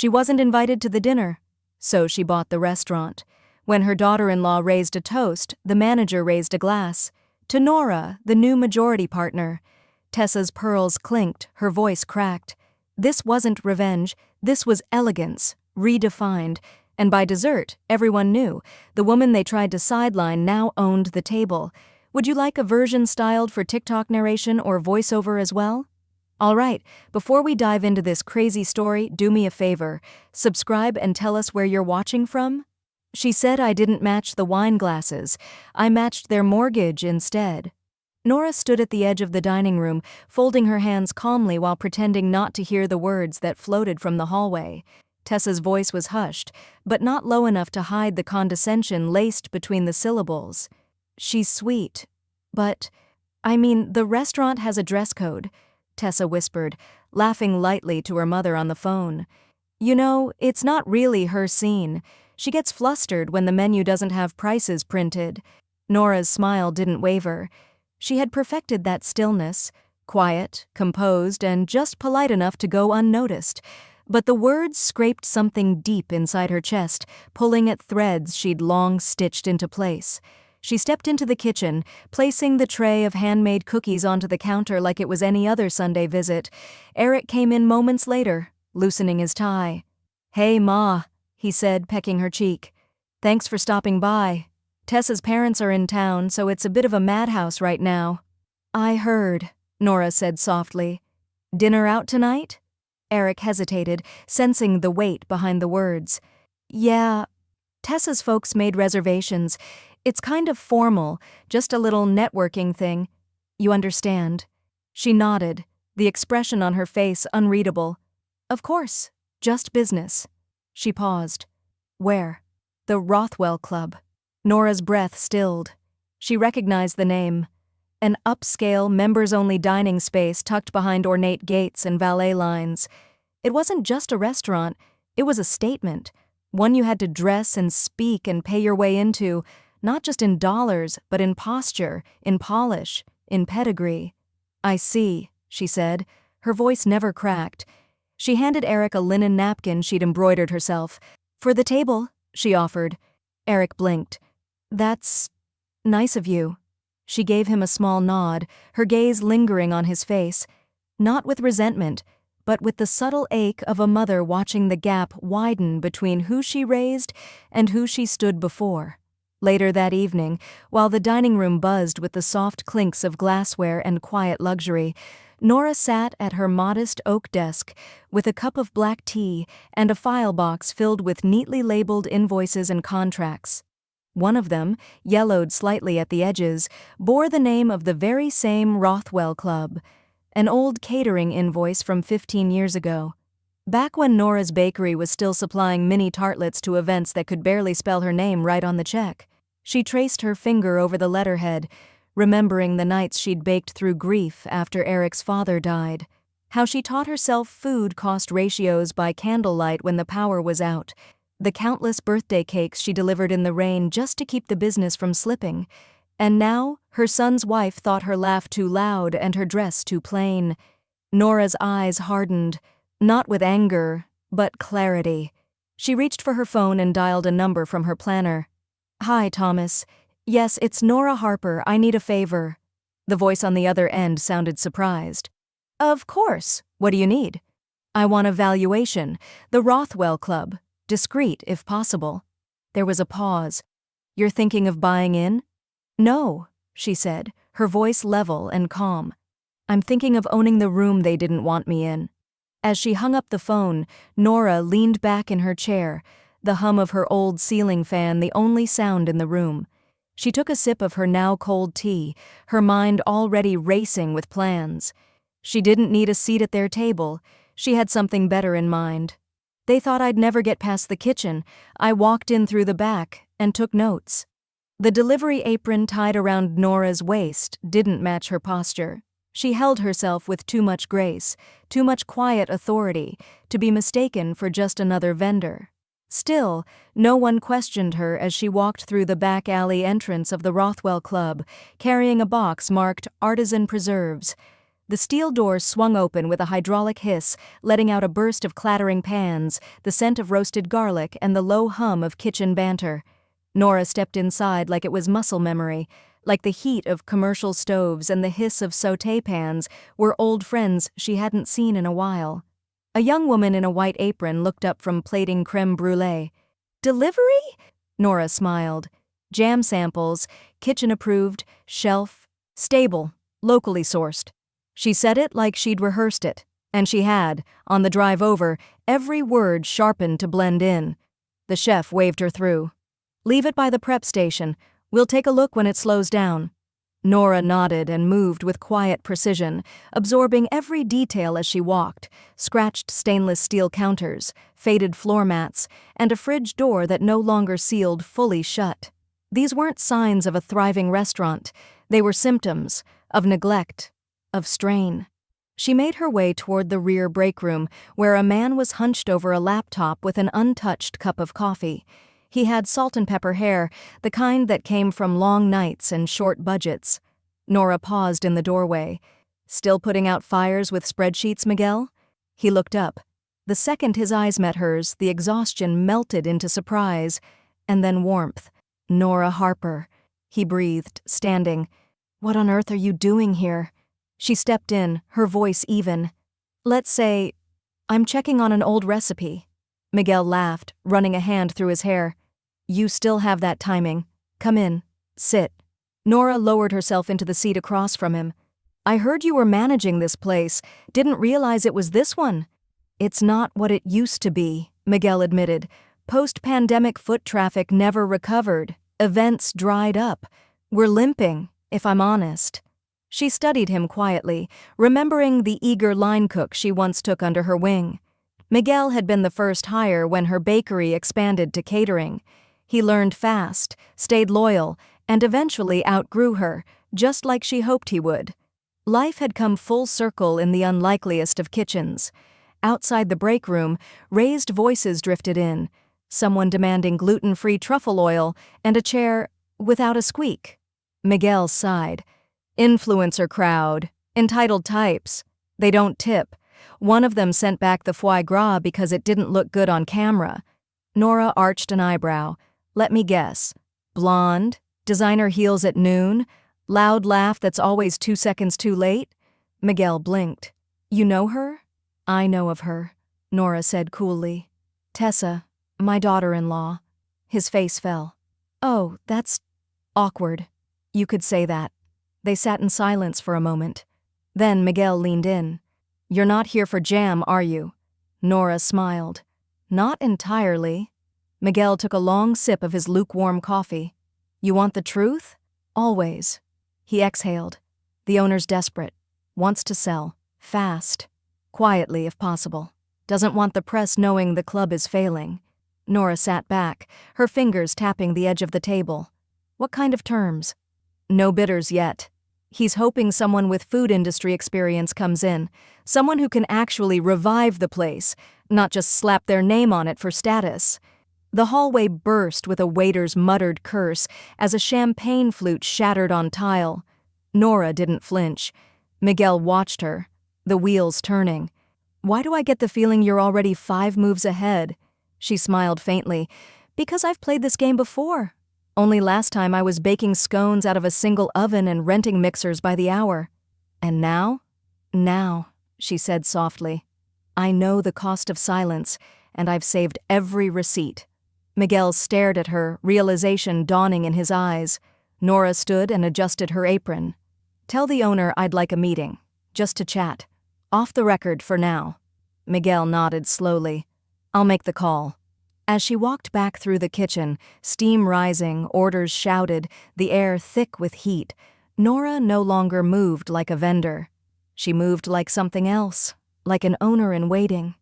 She wasn't invited to the dinner, so she bought the restaurant. When her daughter-in-law raised a toast, the manager raised a glass. To Nora, the new majority partner. Tessa's pearls clinked, her voice cracked. This wasn't revenge, this was elegance, redefined. And by dessert, everyone knew, the woman they tried to sideline now owned the table. Would you like a version styled for TikTok narration or voiceover as well? All right, before we dive into this crazy story, do me a favor. Subscribe and tell us where you're watching from. She said I didn't match the wine glasses. I matched their mortgage instead. Nora stood at the edge of the dining room, folding her hands calmly while pretending not to hear the words that floated from the hallway. Tessa's voice was hushed, but not low enough to hide the condescension laced between the syllables. She's sweet. But, the restaurant has a dress code, Tessa whispered, laughing lightly to her mother on the phone. You know, it's not really her scene. She gets flustered when the menu doesn't have prices printed. Nora's smile didn't waver. She had perfected that stillness, quiet, composed, and just polite enough to go unnoticed. But the words scraped something deep inside her chest, pulling at threads she'd long stitched into place. She stepped into the kitchen, placing the tray of handmade cookies onto the counter like it was any other Sunday visit. Eric came in moments later, loosening his tie. "Hey, Ma," he said, pecking her cheek. "Thanks for stopping by. Tessa's parents are in town, so it's a bit of a madhouse right now." "I heard," Nora said softly. "Dinner out tonight?" Eric hesitated, sensing the weight behind the words. "Yeah, Tessa's folks made reservations. It's kind of formal, just a little networking thing. You understand?" She nodded, the expression on her face unreadable. "Of course, just business." She paused. "Where?" "The Rothwell Club." Nora's breath stilled. She recognized the name. An upscale, members-only dining space tucked behind ornate gates and valet lines. It wasn't just a restaurant, it was a statement, one you had to dress and speak and pay your way into, not just in dollars, but in posture, in polish, in pedigree. "I see," she said. Her voice never cracked. She handed Eric a linen napkin she'd embroidered herself. "For the table," she offered. Eric blinked. "That's nice of you." She gave him a small nod, her gaze lingering on his face, not with resentment, but with the subtle ache of a mother watching the gap widen between who she raised and who she stood before. Later that evening, while the dining room buzzed with the soft clinks of glassware and quiet luxury, Nora sat at her modest oak desk with a cup of black tea and a file box filled with neatly labeled invoices and contracts. One of them, yellowed slightly at the edges, bore the name of the very same Rothwell Club, an old catering invoice from 15 years ago. Back when Nora's bakery was still supplying mini tartlets to events that could barely spell her name right on the check. She traced her finger over the letterhead, remembering the nights she'd baked through grief after Eric's father died. How she taught herself food cost ratios by candlelight when the power was out. The countless birthday cakes she delivered in the rain just to keep the business from slipping. And now, her son's wife thought her laugh too loud and her dress too plain. Nora's eyes hardened, not with anger, but clarity. She reached for her phone and dialed a number from her planner. "Hi, Thomas. Yes, it's Nora Harper. I need a favor." The voice on the other end sounded surprised. "Of course. What do you need?" "I want a valuation. The Rothwell Club. Discreet, if possible." There was a pause. "You're thinking of buying in?" "No," she said, her voice level and calm. "I'm thinking of owning the room they didn't want me in." As she hung up the phone, Nora leaned back in her chair, the hum of her old ceiling fan the only sound in the room. She took a sip of her now cold tea, her mind already racing with plans. She didn't need a seat at their table. She had something better in mind. "They thought I'd never get past the kitchen. I walked in through the back and took notes." The delivery apron tied around Nora's waist didn't match her posture. She held herself with too much grace, too much quiet authority, to be mistaken for just another vendor. Still, no one questioned her as she walked through the back alley entrance of the Rothwell Club, carrying a box marked Artisan Preserves. The steel doors swung open with a hydraulic hiss, letting out a burst of clattering pans, the scent of roasted garlic, and the low hum of kitchen banter. Nora stepped inside like it was muscle memory, like the heat of commercial stoves and the hiss of sauté pans were old friends she hadn't seen in a while. A young woman in a white apron looked up from plating creme brulee. "Delivery?" Nora smiled. "Jam samples, kitchen-approved, shelf, stable, locally sourced." She said it like she'd rehearsed it, and she had, on the drive over, every word sharpened to blend in. The chef waved her through. "Leave it by the prep station. We'll take a look when it slows down." Nora nodded and moved with quiet precision, absorbing every detail as she walked: scratched stainless steel counters, faded floor mats, and a fridge door that no longer sealed fully shut. These weren't signs of a thriving restaurant. They were symptoms of neglect, of strain. She made her way toward the rear break room, where a man was hunched over a laptop with an untouched cup of coffee. He had salt and pepper hair, the kind that came from long nights and short budgets. Nora paused in the doorway. "Still putting out fires with spreadsheets, Miguel?" He looked up. The second his eyes met hers, the exhaustion melted into surprise, and then warmth. "Nora Harper," he breathed, standing. "What on earth are you doing here?" She stepped in, her voice even. "Let's say, I'm checking on an old recipe." Miguel laughed, running a hand through his hair. "You still have that timing. Come in. Sit." Nora lowered herself into the seat across from him. "I heard you were managing this place. Didn't realize it was this one." "It's not what it used to be," Miguel admitted. "Post-pandemic foot traffic never recovered. Events dried up. We're limping, if I'm honest." She studied him quietly, remembering the eager line cook she once took under her wing. Miguel had been the first hire when her bakery expanded to catering. He learned fast, stayed loyal, and eventually outgrew her, just like she hoped he would. Life had come full circle in the unlikeliest of kitchens. Outside the break room, raised voices drifted in, someone demanding gluten-free truffle oil and a chair without a squeak. Miguel sighed. "Influencer crowd. Entitled types. They don't tip. One of them sent back the foie gras because it didn't look good on camera." Nora arched an eyebrow. "Let me guess. Blonde, designer heels at noon, loud laugh that's always 2 seconds too late?" Miguel blinked. "You know her?" "I know of her," Nora said coolly. "Tessa, my daughter-in-law." His face fell. "Oh, that's awkward. You could say that." They sat in silence for a moment. Then Miguel leaned in. "You're not here for jam, are you?" Nora smiled. "Not entirely." Miguel took a long sip of his lukewarm coffee. "You want the truth?" "Always." He exhaled. "The owner's desperate. Wants to sell. Fast. Quietly, if possible. Doesn't want the press knowing the club is failing." Nora sat back, her fingers tapping the edge of the table. "What kind of terms?" "No bidders yet. He's hoping someone with food industry experience comes in, someone who can actually revive the place, not just slap their name on it for status." The hallway burst with a waiter's muttered curse as a champagne flute shattered on tile. Nora didn't flinch. Miguel watched her, the wheels turning. "Why do I get the feeling you're already 5 moves ahead?" She smiled faintly. "Because I've played this game before. Only last time I was baking scones out of a single oven and renting mixers by the hour. And now?" "Now," she said softly. "I know the cost of silence, and I've saved every receipt." Miguel stared at her, realization dawning in his eyes. Nora stood and adjusted her apron. "Tell the owner I'd like a meeting, just to chat. Off the record for now." Miguel nodded slowly. "I'll make the call." As she walked back through the kitchen, steam rising, orders shouted, the air thick with heat, Nora no longer moved like a vendor. She moved like something else, like an owner in waiting.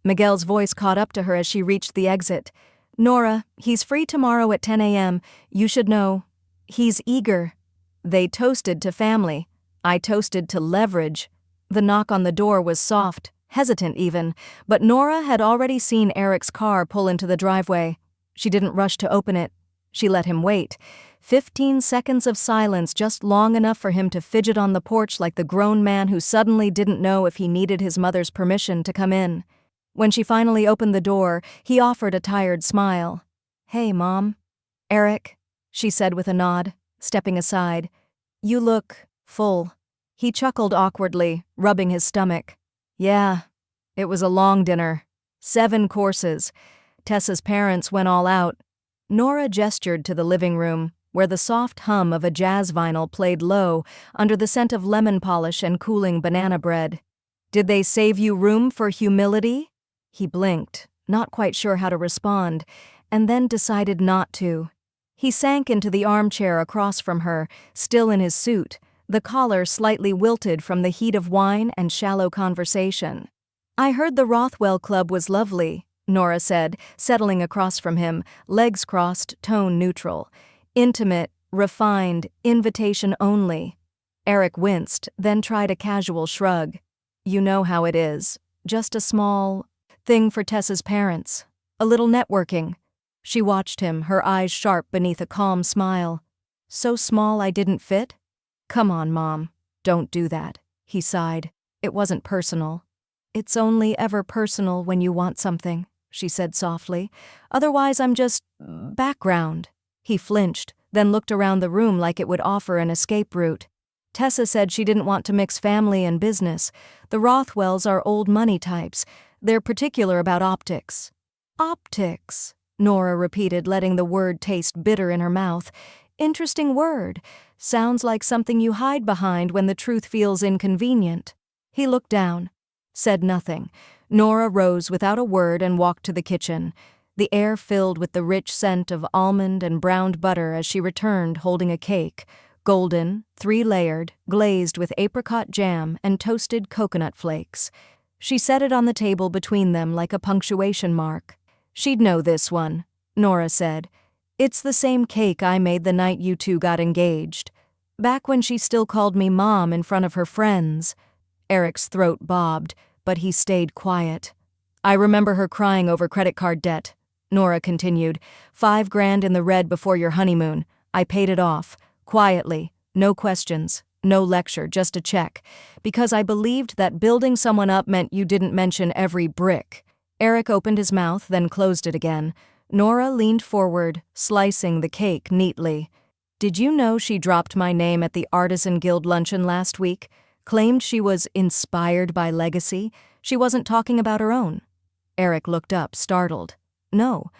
Miguel's voice caught up to her as she reached the exit. "Nora, he's free tomorrow at 10 a.m. You should know. He's eager." They toasted to family. I toasted to leverage. The knock on the door was soft, hesitant even, but Nora had already seen Eric's car pull into the driveway. She didn't rush to open it. She let him wait, 15 seconds of silence, just long enough for him to fidget on the porch like the grown man who suddenly didn't know if he needed his mother's permission to come in. When she finally opened the door, he offered a tired smile. "Hey, Mom." "Eric," she said with a nod, stepping aside. "You look full." He chuckled awkwardly, rubbing his stomach. "Yeah, it was a long dinner. 7 courses. Tessa's parents went all out." Nora gestured to the living room, where the soft hum of a jazz vinyl played low under the scent of lemon polish and cooling banana bread. "Did they save you room for humility?" He blinked, not quite sure how to respond, and then decided not to. He sank into the armchair across from her, still in his suit, the collar slightly wilted from the heat of wine and shallow conversation. "I heard the Rothwell Club was lovely," Nora said, settling across from him, legs crossed, tone neutral. "Intimate, refined, invitation only." Eric winced, then tried a casual shrug. "You know how it is. Just a small thing for Tessa's parents. A little networking." She watched him, her eyes sharp beneath a calm smile. "So small I didn't fit?" "Come on, Mom. Don't do that," he sighed. "It wasn't personal." "It's only ever personal when you want something," she said softly. "Otherwise I'm just background." He flinched, then looked around the room like it would offer an escape route. "Tessa said she didn't want to mix family and business. The Rothwells are old money types. They're particular about optics." "Optics," Nora repeated, letting the word taste bitter in her mouth. "Interesting word. Sounds like something you hide behind when the truth feels inconvenient." He looked down, said nothing. Nora rose without a word and walked to the kitchen. The air filled with the rich scent of almond and browned butter as she returned holding a cake, golden, 3-layered, glazed with apricot jam and toasted coconut flakes. She set it on the table between them like a punctuation mark. "She'd know this one," Nora said. "It's the same cake I made the night you two got engaged. Back when she still called me Mom in front of her friends." Eric's throat bobbed, but he stayed quiet. "I remember her crying over credit card debt," Nora continued. $5,000 in the red before your honeymoon. I paid it off. Quietly. No questions. No lecture, just a check. Because I believed that building someone up meant you didn't mention every brick." Eric opened his mouth, then closed it again. Nora leaned forward, slicing the cake neatly. "Did you know she dropped my name at the Artisan Guild luncheon last week? Claimed she was inspired by legacy. She wasn't talking about her own." Eric looked up, startled. "No,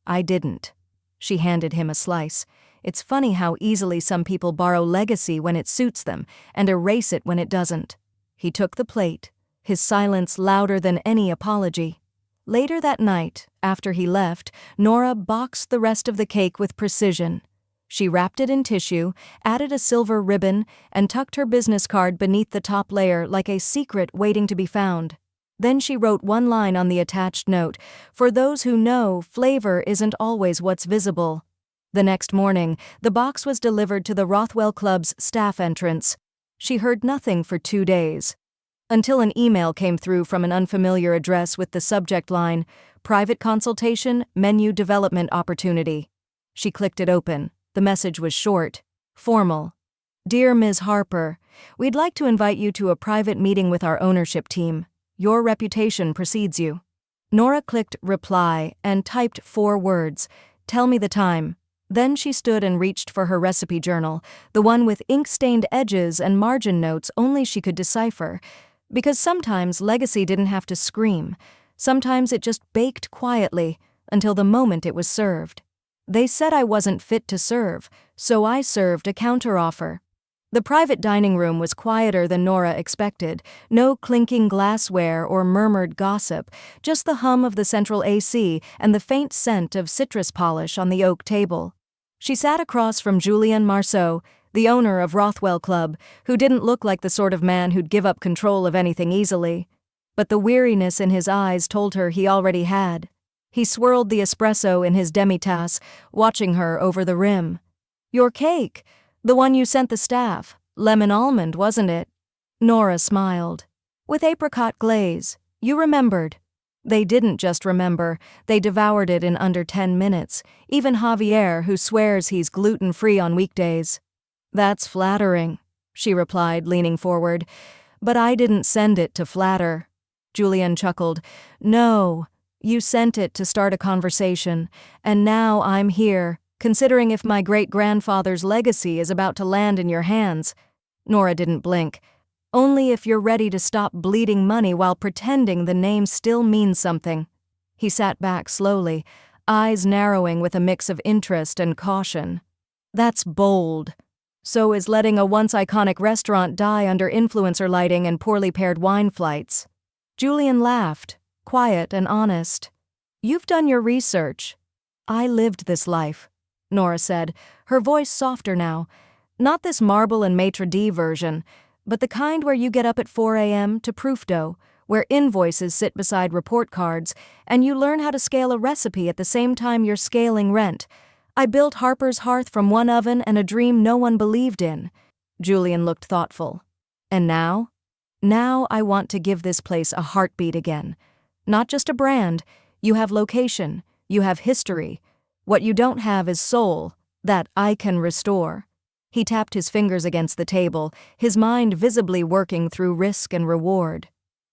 I didn't." She handed him a slice. "It's funny how easily some people borrow legacy when it suits them and erase it when it doesn't." He took the plate, his silence louder than any apology. Later that night, after he left, Nora boxed the rest of the cake with precision. She wrapped it in tissue, added a silver ribbon, and tucked her business card beneath the top layer like a secret waiting to be found. Then she wrote one line on the attached note: "For those who know, flavor isn't always what's visible." The next morning, the box was delivered to the Rothwell Club's staff entrance. She heard nothing for 2 days. Until an email came through from an unfamiliar address with the subject line, "Private consultation, menu development opportunity." She clicked it open. The message was short, formal. "Dear Ms. Harper, we'd like to invite you to a private meeting with our ownership team. Your reputation precedes you." Nora clicked reply and typed 4 words, "Tell me the time." Then she stood and reached for her recipe journal, the one with ink-stained edges and margin notes only she could decipher. Because sometimes legacy didn't have to scream. Sometimes it just baked quietly until the moment it was served. "They said I wasn't fit to serve, so I served a counteroffer." The private dining room was quieter than Nora expected. No clinking glassware or murmured gossip, just the hum of the central AC and the faint scent of citrus polish on the oak table. She sat across from Julien Marceau, the owner of Rothwell Club, who didn't look like the sort of man who'd give up control of anything easily. But the weariness in his eyes told her he already had. He swirled the espresso in his demi-tasse, watching her over the rim. "Your cake, the one you sent the staff. Lemon almond, wasn't it?" Nora smiled. "With apricot glaze. You remembered." They didn't just remember, they devoured it in under 10 minutes, even Javier, who swears he's gluten-free on weekdays. "That's flattering," she replied, leaning forward. "But I didn't send it to flatter." Julian chuckled. "No, you sent it to start a conversation, and now I'm here, considering if my great-grandfather's legacy is about to land in your hands." Nora didn't blink. "Only if you're ready to stop bleeding money while pretending the name still means something." He sat back slowly, eyes narrowing with a mix of interest and caution. "That's bold. So is letting a once iconic restaurant die under influencer lighting and poorly paired wine flights." Julian laughed, quiet and honest. "You've done your research." "I lived this life," Nora said, her voice softer now. "Not this marble and maitre d' version, but the kind where you get up at 4 a.m. to proof dough, where invoices sit beside report cards, and you learn how to scale a recipe at the same time you're scaling rent. I built Harper's Hearth from one oven and a dream no one believed in." Julian looked thoughtful. "And now? Now I want to give this place a heartbeat again. Not just a brand. You have location. You have history. What you don't have is soul. That I can restore." He tapped his fingers against the table, his mind visibly working through risk and reward.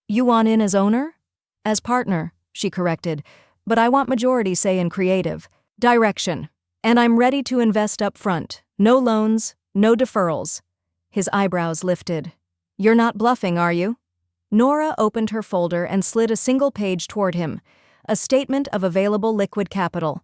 "You want in as owner?" "As partner," she corrected. "But I want majority say in creative. Direction. And I'm ready to invest up front. No loans, no deferrals." His eyebrows lifted. "You're not bluffing, are you?" Nora opened her folder and slid a single page toward him, a statement of available liquid capital.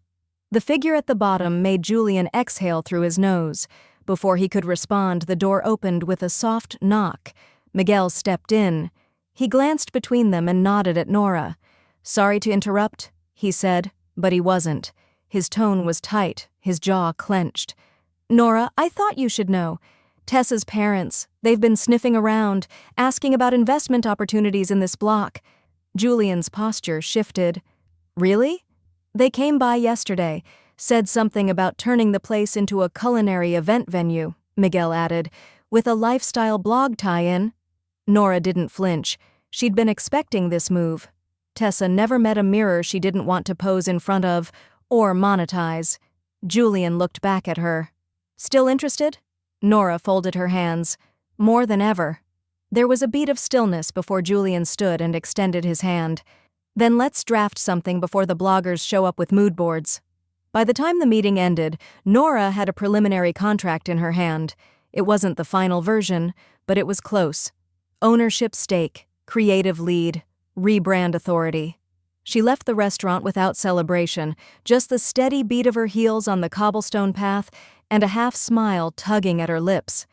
The figure at the bottom made Julian exhale through his nose. Before he could respond, the door opened with a soft knock. Miguel stepped in. He glanced between them and nodded at Nora. "Sorry to interrupt," he said, but he wasn't. His tone was tight, his jaw clenched. "Nora, I thought you should know. Tessa's parents, they've been sniffing around, asking about investment opportunities in this block." Julian's posture shifted. "Really?" "They came by yesterday, said something about turning the place into a culinary event venue," Miguel added, "with a lifestyle blog tie-in." Nora didn't flinch. She'd been expecting this move. Tessa never met a mirror she didn't want to pose in front of, or monetize. Julian looked back at her. "Still interested?" Nora folded her hands. "More than ever." There was a beat of stillness before Julian stood and extended his hand. "Then let's draft something before the bloggers show up with mood boards." By the time the meeting ended, Nora had a preliminary contract in her hand. It wasn't the final version, but it was close. Ownership stake, creative lead, rebrand authority. She left the restaurant without celebration, just the steady beat of her heels on the cobblestone path and a half smile tugging at her lips.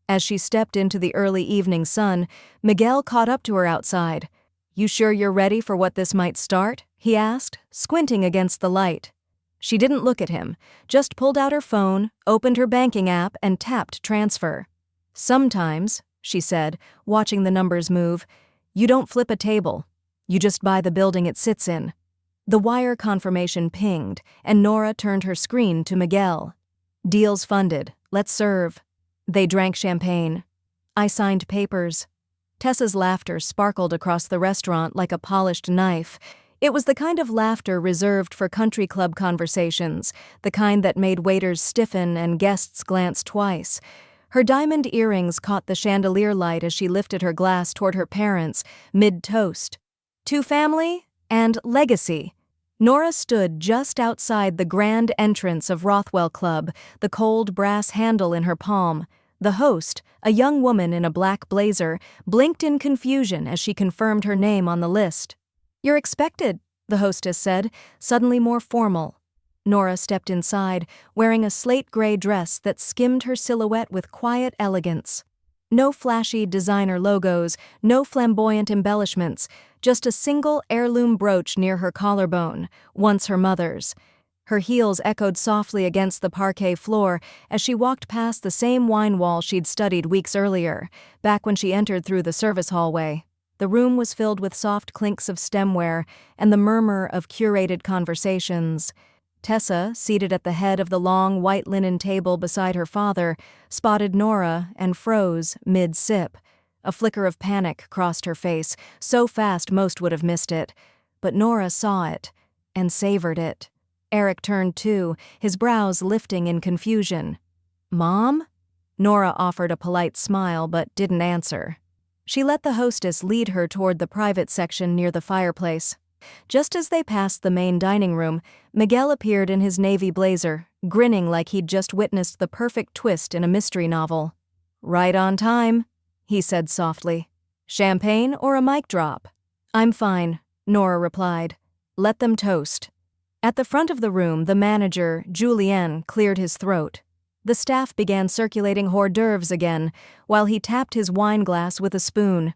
As she stepped into the early evening sun, Miguel caught up to her outside. "You sure you're ready for what this might start?" he asked, squinting against the light. She didn't look at him, just pulled out her phone, opened her banking app, and tapped transfer. "Sometimes," she said, watching the numbers move, "you don't flip a table. You just buy the building it sits in." The wire confirmation pinged, and Nora turned her screen to Miguel. "Deal's funded. Let's serve." They drank champagne. "I signed papers." Tessa's laughter sparkled across the restaurant like a polished knife. It was the kind of laughter reserved for country club conversations, the kind that made waiters stiffen and guests glance twice. Her diamond earrings caught the chandelier light as she lifted her glass toward her parents, mid-toast. "To family and legacy." Nora stood just outside the grand entrance of Rothwell Club, the cold brass handle in her palm. The host, a young woman in a black blazer, blinked in confusion as she confirmed her name on the list. "You're expected," the hostess said, suddenly more formal. Nora stepped inside, wearing a slate-gray dress that skimmed her silhouette with quiet elegance. No flashy designer logos, no flamboyant embellishments, just a single heirloom brooch near her collarbone, once her mother's. Her heels echoed softly against the parquet floor as she walked past the same wine wall she'd studied weeks earlier, back when she entered through the service hallway. The room was filled with soft clinks of stemware and the murmur of curated conversations. Tessa, seated at the head of the long white linen table beside her father, spotted Nora and froze mid-sip. A flicker of panic crossed her face, so fast most would have missed it. but Nora saw it and savored it. Eric turned too, his brows lifting in confusion. "Mom?" Nora offered a polite smile but didn't answer. She let the hostess lead her toward the private section near the fireplace. Just as they passed the main dining room, Miguel appeared in his navy blazer, grinning like he'd just witnessed the perfect twist in a mystery novel. "Right on time," he said softly. "Champagne or a mic drop?" "I'm fine," Nora replied. "Let them toast." At the front of the room, the manager, Julien, cleared his throat. The staff began circulating hors d'oeuvres again, while he tapped his wine glass with a spoon.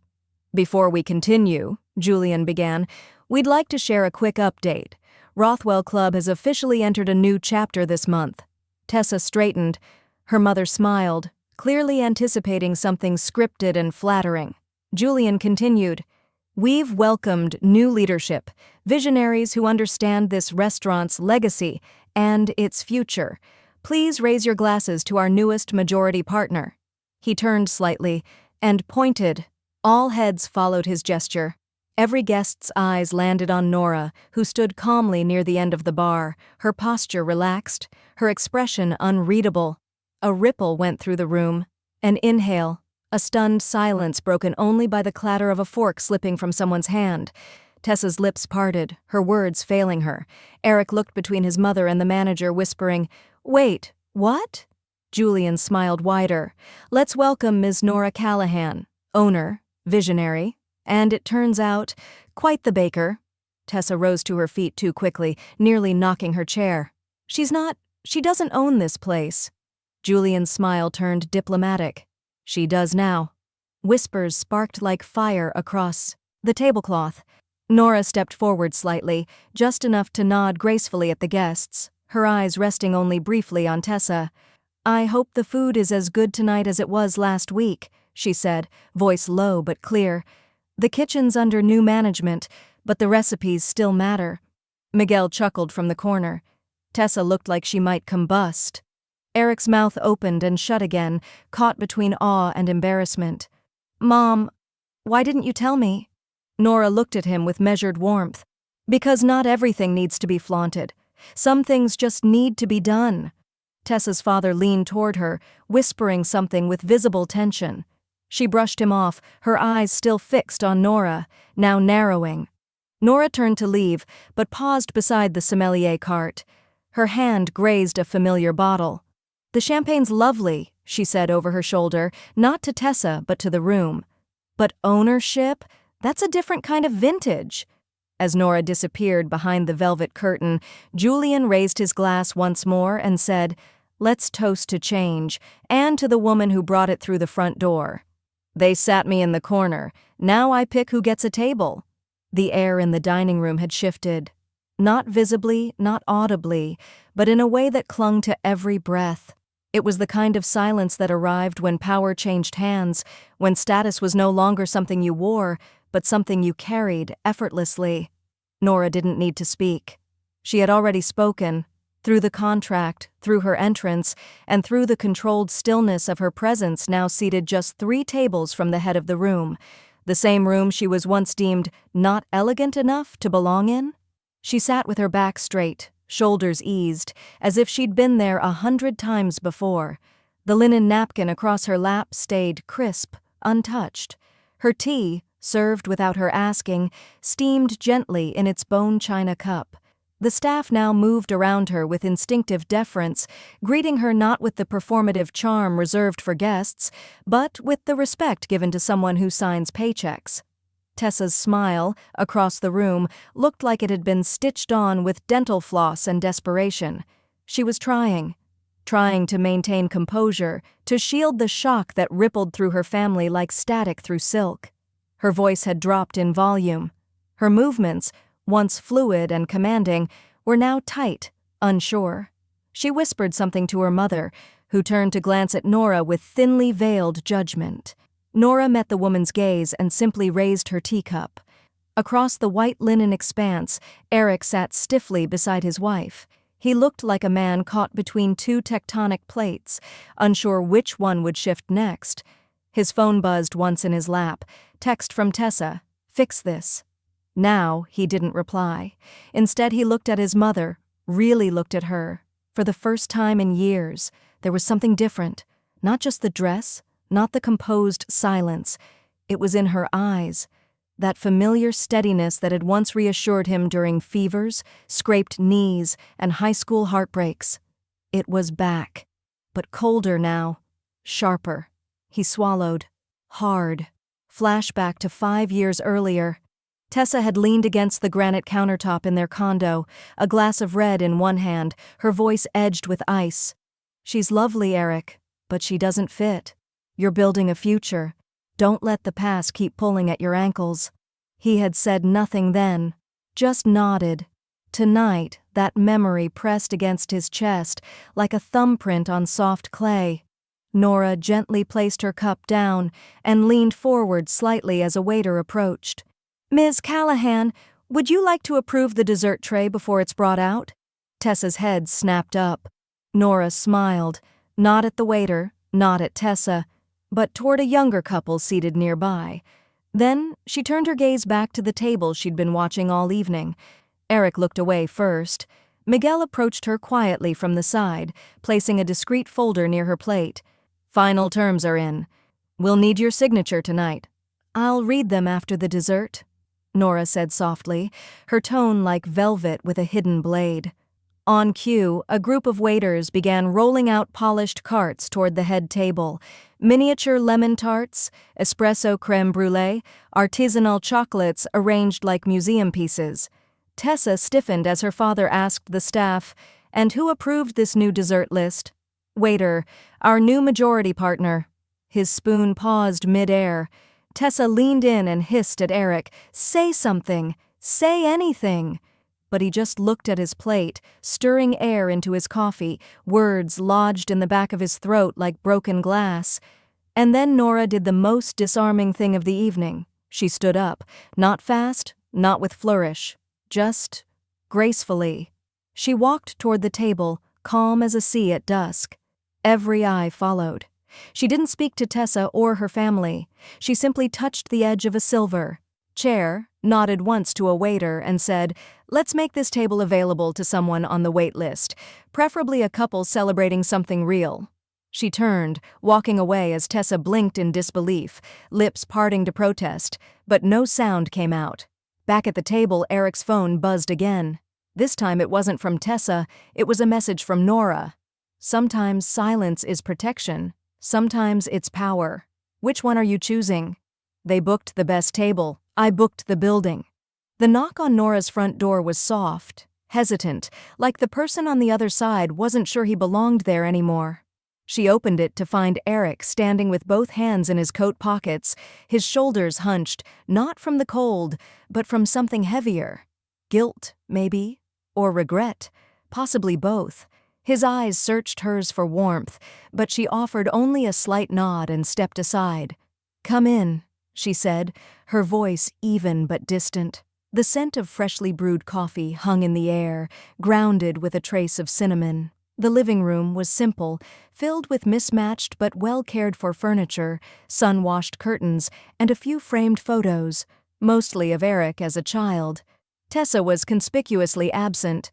"Before we continue," Julien began, "we'd like to share a quick update. Rothwell Club has officially entered a new chapter this month." Tessa straightened. Her mother smiled, clearly anticipating something scripted and flattering. Julien continued, "We've welcomed new leadership, visionaries who understand this restaurant's legacy and its future. Please raise your glasses to our newest majority partner." He turned slightly and pointed. All heads followed his gesture. Every guest's eyes landed on Nora, who stood calmly near the end of the bar, her posture relaxed, her expression unreadable. A ripple went through the room. An inhale, a stunned silence broken only by the clatter of a fork slipping from someone's hand. Tessa's lips parted, her words failing her. Eric looked between his mother and the manager, whispering, "Wait, what?" Julien smiled wider. "Let's welcome Ms. Nora Callahan, owner, visionary, and it turns out, quite the baker." Tessa rose to her feet too quickly, nearly knocking her chair. She doesn't own this place." Julian's smile turned diplomatic. "She does now." Whispers sparked like fire across the tablecloth. Nora stepped forward slightly, just enough to nod gracefully at the guests, her eyes resting only briefly on Tessa. "I hope the food is as good tonight as it was last week," she said, voice low but clear. "The kitchen's under new management, but the recipes still matter." Miguel chuckled from the corner. Tessa looked like she might combust. Eric's mouth opened and shut again, caught between awe and embarrassment. "Mom, why didn't you tell me?" Nora looked at him with measured warmth. "Because not everything needs to be flaunted. Some things just need to be done." Tessa's father leaned toward her, whispering something with visible tension. She brushed him off, her eyes still fixed on Nora, now narrowing. Nora turned to leave, but paused beside the sommelier cart. Her hand grazed a familiar bottle. "The champagne's lovely," she said over her shoulder, not to Tessa but to the room. "But ownership? That's a different kind of vintage." As Nora disappeared behind the velvet curtain, Julien raised his glass once more and said, "Let's toast to change, and to the woman who brought it through the front door. They sat me in the corner. Now I pick who gets a table." The air in the dining room had shifted. Not visibly, not audibly, but in a way that clung to every breath. It was the kind of silence that arrived when power changed hands, when status was no longer something you wore, but something you carried effortlessly. Nora didn't need to speak. She had already spoken, through the contract, through her entrance, and through the controlled stillness of her presence now seated just 3 tables from the head of the room, the same room she was once deemed not elegant enough to belong in. She sat with her back straight, shoulders eased, as if she'd been there 100 times before. The linen napkin across her lap stayed crisp, untouched. Her tea, served without her asking, steamed gently in its bone china cup. The staff now moved around her with instinctive deference, greeting her not with the performative charm reserved for guests, but with the respect given to someone who signs paychecks. Tessa's smile, across the room, looked like it had been stitched on with dental floss and desperation. She was trying to maintain composure, to shield the shock that rippled through her family like static through silk. Her voice had dropped in volume. Her movements, once fluid and commanding, were now tight, unsure. She whispered something to her mother, who turned to glance at Nora with thinly veiled judgment. Nora met the woman's gaze and simply raised her teacup. Across the white linen expanse, Eric sat stiffly beside his wife. He looked like a man caught between 2 tectonic plates, unsure which one would shift next. His phone buzzed once in his lap. Text from Tessa, "Fix this." Now he didn't reply. Instead, he looked at his mother, really looked at her. For the first time in years, there was something different. Not just the dress, not the composed silence. It was in her eyes. That familiar steadiness that had once reassured him during fevers, scraped knees, and high school heartbreaks. It was back, but colder now, sharper. He swallowed. Hard. Flashback to 5 years earlier. Tessa had leaned against the granite countertop in their condo, a glass of red in one hand, her voice edged with ice. "She's lovely, Eric, but she doesn't fit. You're building a future. Don't let the past keep pulling at your ankles." He had said nothing then, just nodded. Tonight, that memory pressed against his chest like a thumbprint on soft clay. Nora gently placed her cup down and leaned forward slightly as a waiter approached. "Ms. Callahan, would you like to approve the dessert tray before it's brought out?" Tessa's head snapped up. Nora smiled, not at the waiter, not at Tessa, but toward a younger couple seated nearby. Then she turned her gaze back to the table she'd been watching all evening. Eric looked away first. Miguel approached her quietly from the side, placing a discreet folder near her plate. "Final terms are in. We'll need your signature tonight." "I'll read them after the dessert," Nora said softly, her tone like velvet with a hidden blade. On cue, a group of waiters began rolling out polished carts toward the head table. Miniature lemon tarts, espresso creme brulee, artisanal chocolates arranged like museum pieces. Tessa stiffened as her father asked the staff, "And who approved this new dessert list?" "Waiter, our new majority partner." His spoon paused mid-air. Tessa leaned in and hissed at Eric, "Say something! Say anything!" But he just looked at his plate, stirring air into his coffee, words lodged in the back of his throat like broken glass. And then Nora did the most disarming thing of the evening. She stood up, not fast, not with flourish, just gracefully. She walked toward the table, calm as a sea at dusk. Every eye followed. She didn't speak to Tessa or her family. She simply touched the edge of a silver chair, nodded once to a waiter, and said, "Let's make this table available to someone on the wait list, preferably a couple celebrating something real." She turned, walking away as Tessa blinked in disbelief, lips parting to protest, but no sound came out. Back at the table, Eric's phone buzzed again. This time it wasn't from Tessa, it was a message from Nora. Sometimes silence is protection, sometimes it's power. Which one are you choosing? They booked the best table. I booked the building. The knock on Nora's front door was soft, hesitant, like the person on the other side wasn't sure he belonged there anymore. She opened it to find Eric standing with both hands in his coat pockets, his shoulders hunched, not from the cold, but from something heavier. Guilt, maybe, or regret, possibly both. His eyes searched hers for warmth, but she offered only a slight nod and stepped aside. "Come in," she said, her voice even but distant. The scent of freshly brewed coffee hung in the air, grounded with a trace of cinnamon. The living room was simple, filled with mismatched but well-cared-for furniture, sun-washed curtains, and a few framed photos, mostly of Eric as a child. Tessa was conspicuously absent.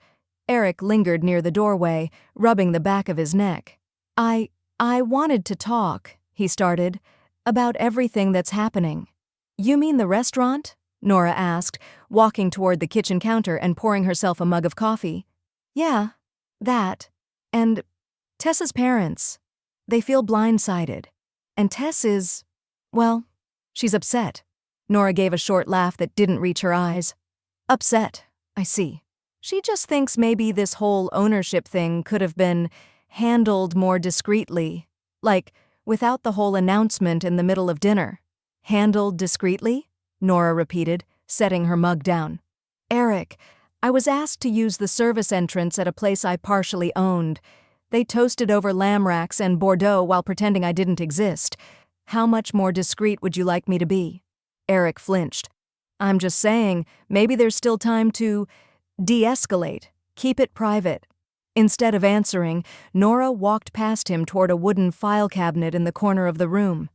Eric lingered near the doorway, rubbing the back of his neck. I wanted to talk," he started, "about everything that's happening." "You mean the restaurant?" Nora asked, walking toward the kitchen counter and pouring herself a mug of coffee. "Yeah, that. And Tessa's parents. They feel blindsided. And Tess is, well, she's upset." Nora gave a short laugh that didn't reach her eyes. "Upset, I see. She just thinks maybe this whole ownership thing could have been handled more discreetly, like without the whole announcement in the middle of dinner." "Handled discreetly?" Nora repeated, setting her mug down. "Eric, I was asked to use the service entrance at a place I partially owned. They toasted over lamb racks and Bordeaux while pretending I didn't exist. How much more discreet would you like me to be?" Eric flinched. "I'm just saying, maybe there's still time to de-escalate. Keep it private." Instead of answering, Nora walked past him toward a wooden file cabinet in the corner of the room.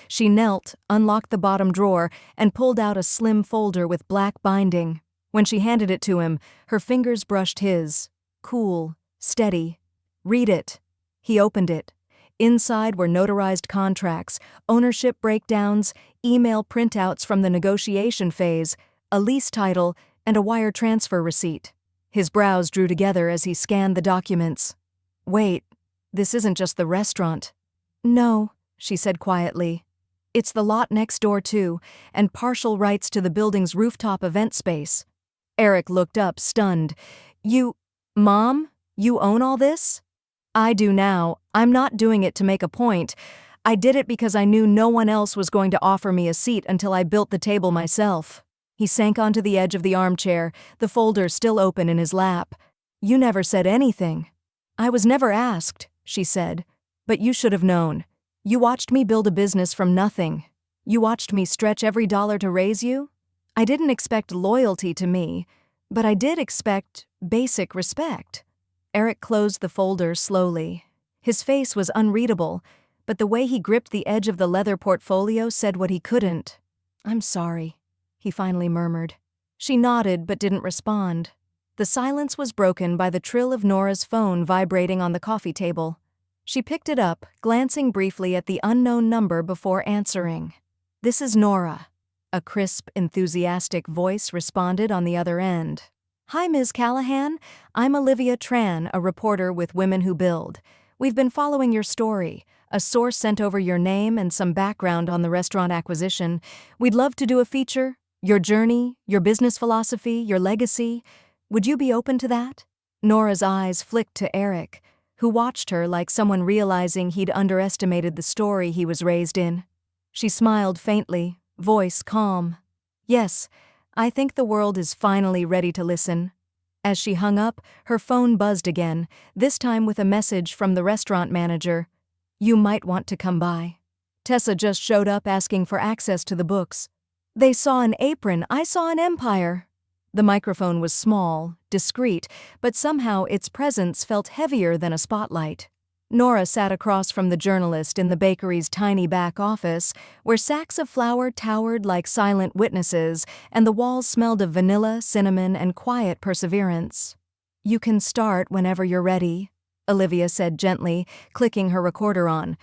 She knelt, unlocked the bottom drawer, and pulled out a slim folder with black binding. When she handed it to him, her fingers brushed his. Cool, steady. "Read it." He opened it. Inside were notarized contracts, ownership breakdowns, email printouts from the negotiation phase, a lease title, and a wire transfer receipt. His brows drew together as he scanned the documents. "Wait, this isn't just the restaurant." "No," she said quietly. "It's the lot next door too, and partial rights to the building's rooftop event space." Eric looked up, stunned. Mom, you own all this?" "I do now. I'm not doing it to make a point. I did it because I knew no one else was going to offer me a seat until I built the table myself." He sank onto the edge of the armchair, the folder still open in his lap. "You never said anything." "I was never asked," she said. "But you should have known. You watched me build a business from nothing. You watched me stretch every dollar to raise you. I didn't expect loyalty to me, but I did expect basic respect." Eric closed the folder slowly. His face was unreadable, but the way he gripped the edge of the leather portfolio said what he couldn't. "I'm sorry," he finally murmured. She nodded but didn't respond. The silence was broken by the trill of Nora's phone vibrating on the coffee table. She picked it up, glancing briefly at the unknown number before answering. "This is Nora." A crisp, enthusiastic voice responded on the other end. "Hi, Ms. Callahan. I'm Olivia Tran, a reporter with Women Who Build. We've been following your story. A source sent over your name and some background on the restaurant acquisition. We'd love to do a feature. Your journey, your business philosophy, your legacy. Would you be open to that?" Nora's eyes flicked to Eric, who watched her like someone realizing he'd underestimated the story he was raised in. She smiled faintly, voice calm. "Yes, I think the world is finally ready to listen." As she hung up, her phone buzzed again, this time with a message from the restaurant manager. "You might want to come by." Tessa just showed up asking for access to the books. "They saw an apron, I saw an empire." The microphone was small, discreet, but somehow its presence felt heavier than a spotlight. Nora sat across from the journalist in the bakery's tiny back office, where sacks of flour towered like silent witnesses and the walls smelled of vanilla, cinnamon, and quiet perseverance. "You can start whenever you're ready," Olivia said gently, clicking her recorder on.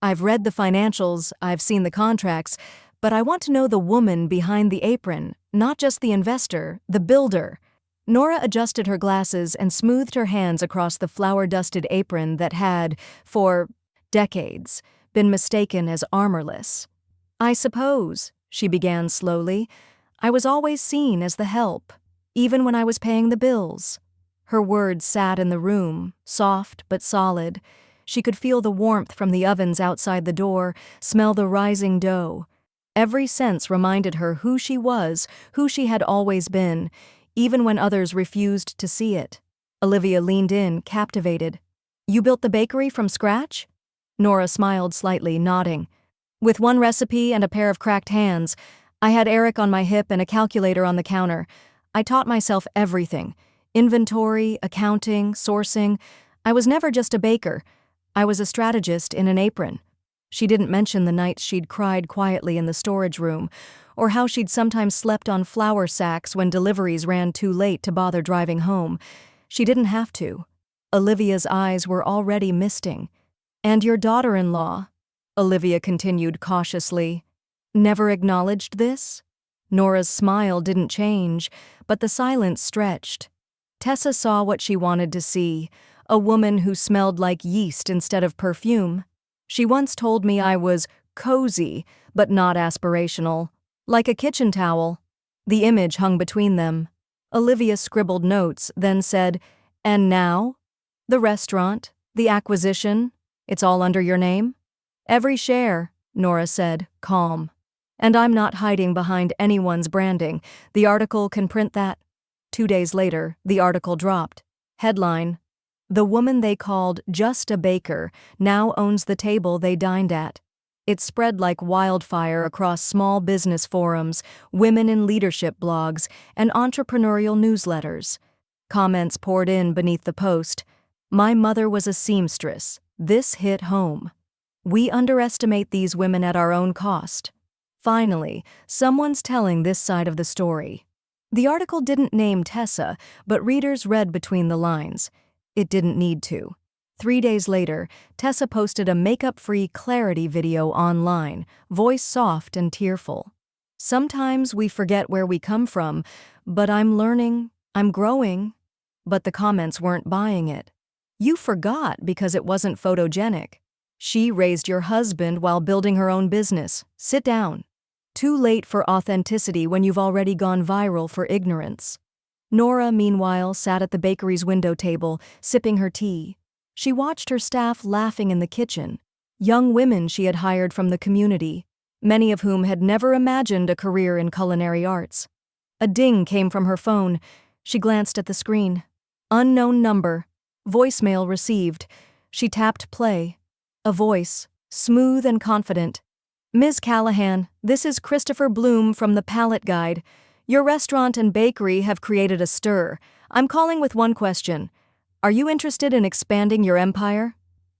"I've read the financials, I've seen the contracts, but I want to know the woman behind the apron, not just the investor, the builder." Nora adjusted her glasses and smoothed her hands across the flour-dusted apron that had, for decades, been mistaken as armorless. "I suppose," she began slowly, "I was always seen as the help, even when I was paying the bills." Her words sat in the room, soft but solid. She could feel the warmth from the ovens outside the door, smell the rising dough. Every sense reminded her who she was, who she had always been, even when others refused to see it. Olivia leaned in, captivated. "You built the bakery from scratch?" Nora smiled slightly, nodding. "With one recipe and a pair of cracked hands. I had Eric on my hip and a calculator on the counter. I taught myself everything. Inventory, accounting, sourcing. I was never just a baker. I was a strategist in an apron." She didn't mention the nights she'd cried quietly in the storage room, or how she'd sometimes slept on flour sacks when deliveries ran too late to bother driving home. She didn't have to. Olivia's eyes were already misting. "And your daughter-in-law," Olivia continued cautiously, "never acknowledged this?" Nora's smile didn't change, but the silence stretched. Tessa saw what she wanted to see, a woman who smelled like yeast instead of perfume. "She once told me I was cozy, but not aspirational. Like a kitchen towel." The image hung between them. Olivia scribbled notes, then said, "And now? The restaurant, the acquisition, it's all under your name?" "Every share," Nora said, calm. "And I'm not hiding behind anyone's branding. The article can print that." 2 days later, the article dropped. Headline: "The woman they called just a baker now owns the table they dined at." It spread like wildfire across small business forums, women in leadership blogs, and entrepreneurial newsletters. Comments poured in beneath the post. "My mother was a seamstress. This hit home." We underestimate these women at our own cost. Finally, someone's telling this side of the story. The article didn't name Tessa, but readers read between the lines. It didn't need to. 3 days later, Tessa posted a makeup-free clarity video online, voice soft and tearful. Sometimes we forget where we come from, but I'm learning, I'm growing. But the comments weren't buying it. You forgot because it wasn't photogenic. She raised your husband while building her own business. Sit down. Too late for authenticity when you've already gone viral for ignorance. Nora, meanwhile, sat at the bakery's window table, sipping her tea. She watched her staff laughing in the kitchen, young women she had hired from the community, many of whom had never imagined a career in culinary arts. A ding came from her phone. She glanced at the screen. Unknown number. Voicemail received. She tapped play. A voice, smooth and confident. Ms. Callahan, this is Christopher Bloom from the Palette Guide. Your restaurant and bakery have created a stir. I'm calling with one question. Are you interested in expanding your empire?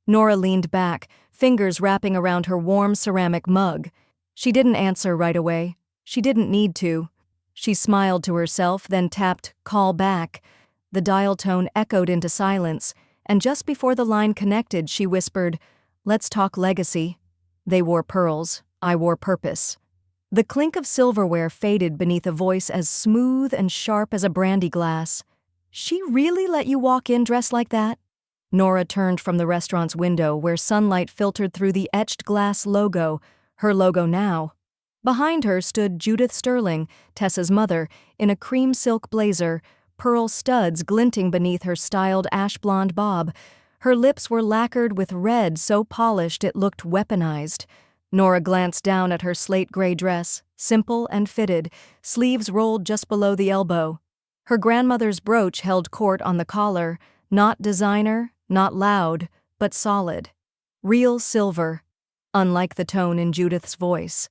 Nora leaned back, fingers wrapping around her warm ceramic mug. She didn't answer right away. She didn't need to. She smiled to herself, then tapped call back. The dial tone echoed into silence, and just before the line connected, she whispered, "Let's talk legacy." They wore pearls. I wore purpose. The clink of silverware faded beneath a voice as smooth and sharp as a brandy glass. She really let you walk in dressed like that? Nora turned from the restaurant's window where sunlight filtered through the etched glass logo, her logo now. Behind her stood Judith Sterling, Tessa's mother, in a cream silk blazer, pearl studs glinting beneath her styled ash-blonde bob. Her lips were lacquered with red so polished it looked weaponized. Nora glanced down at her slate-gray dress, simple and fitted, sleeves rolled just below the elbow. Her grandmother's brooch held court on the collar, not designer, not loud, but solid. Real silver, unlike the tone in Judith's voice.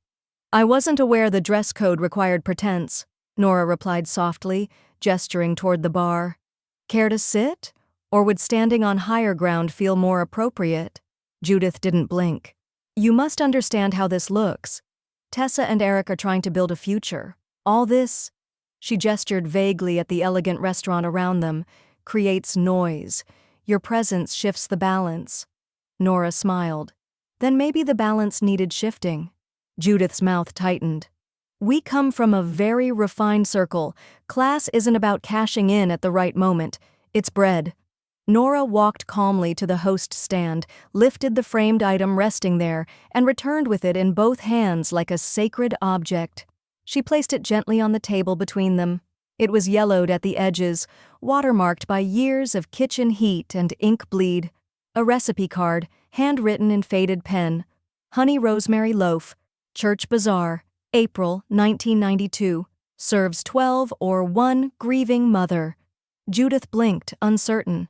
I wasn't aware the dress code required pretense, Nora replied softly, gesturing toward the bar. Care to sit? Or would standing on higher ground feel more appropriate? Judith didn't blink. You must understand how this looks. Tessa and Eric are trying to build a future. All this, she gestured vaguely at the elegant restaurant around them, creates noise. Your presence shifts the balance. Nora smiled. Then maybe the balance needed shifting. Judith's mouth tightened. We come from a very refined circle. Class isn't about cashing in at the right moment. It's bread. Nora walked calmly to the host stand, lifted the framed item resting there, and returned with it in both hands like a sacred object. She placed it gently on the table between them. It was yellowed at the edges, watermarked by years of kitchen heat and ink bleed. A recipe card, handwritten in faded pen. Honey rosemary loaf. Church Bazaar, April 1992. Serves 12 or 1 grieving mother. Judith blinked, uncertain.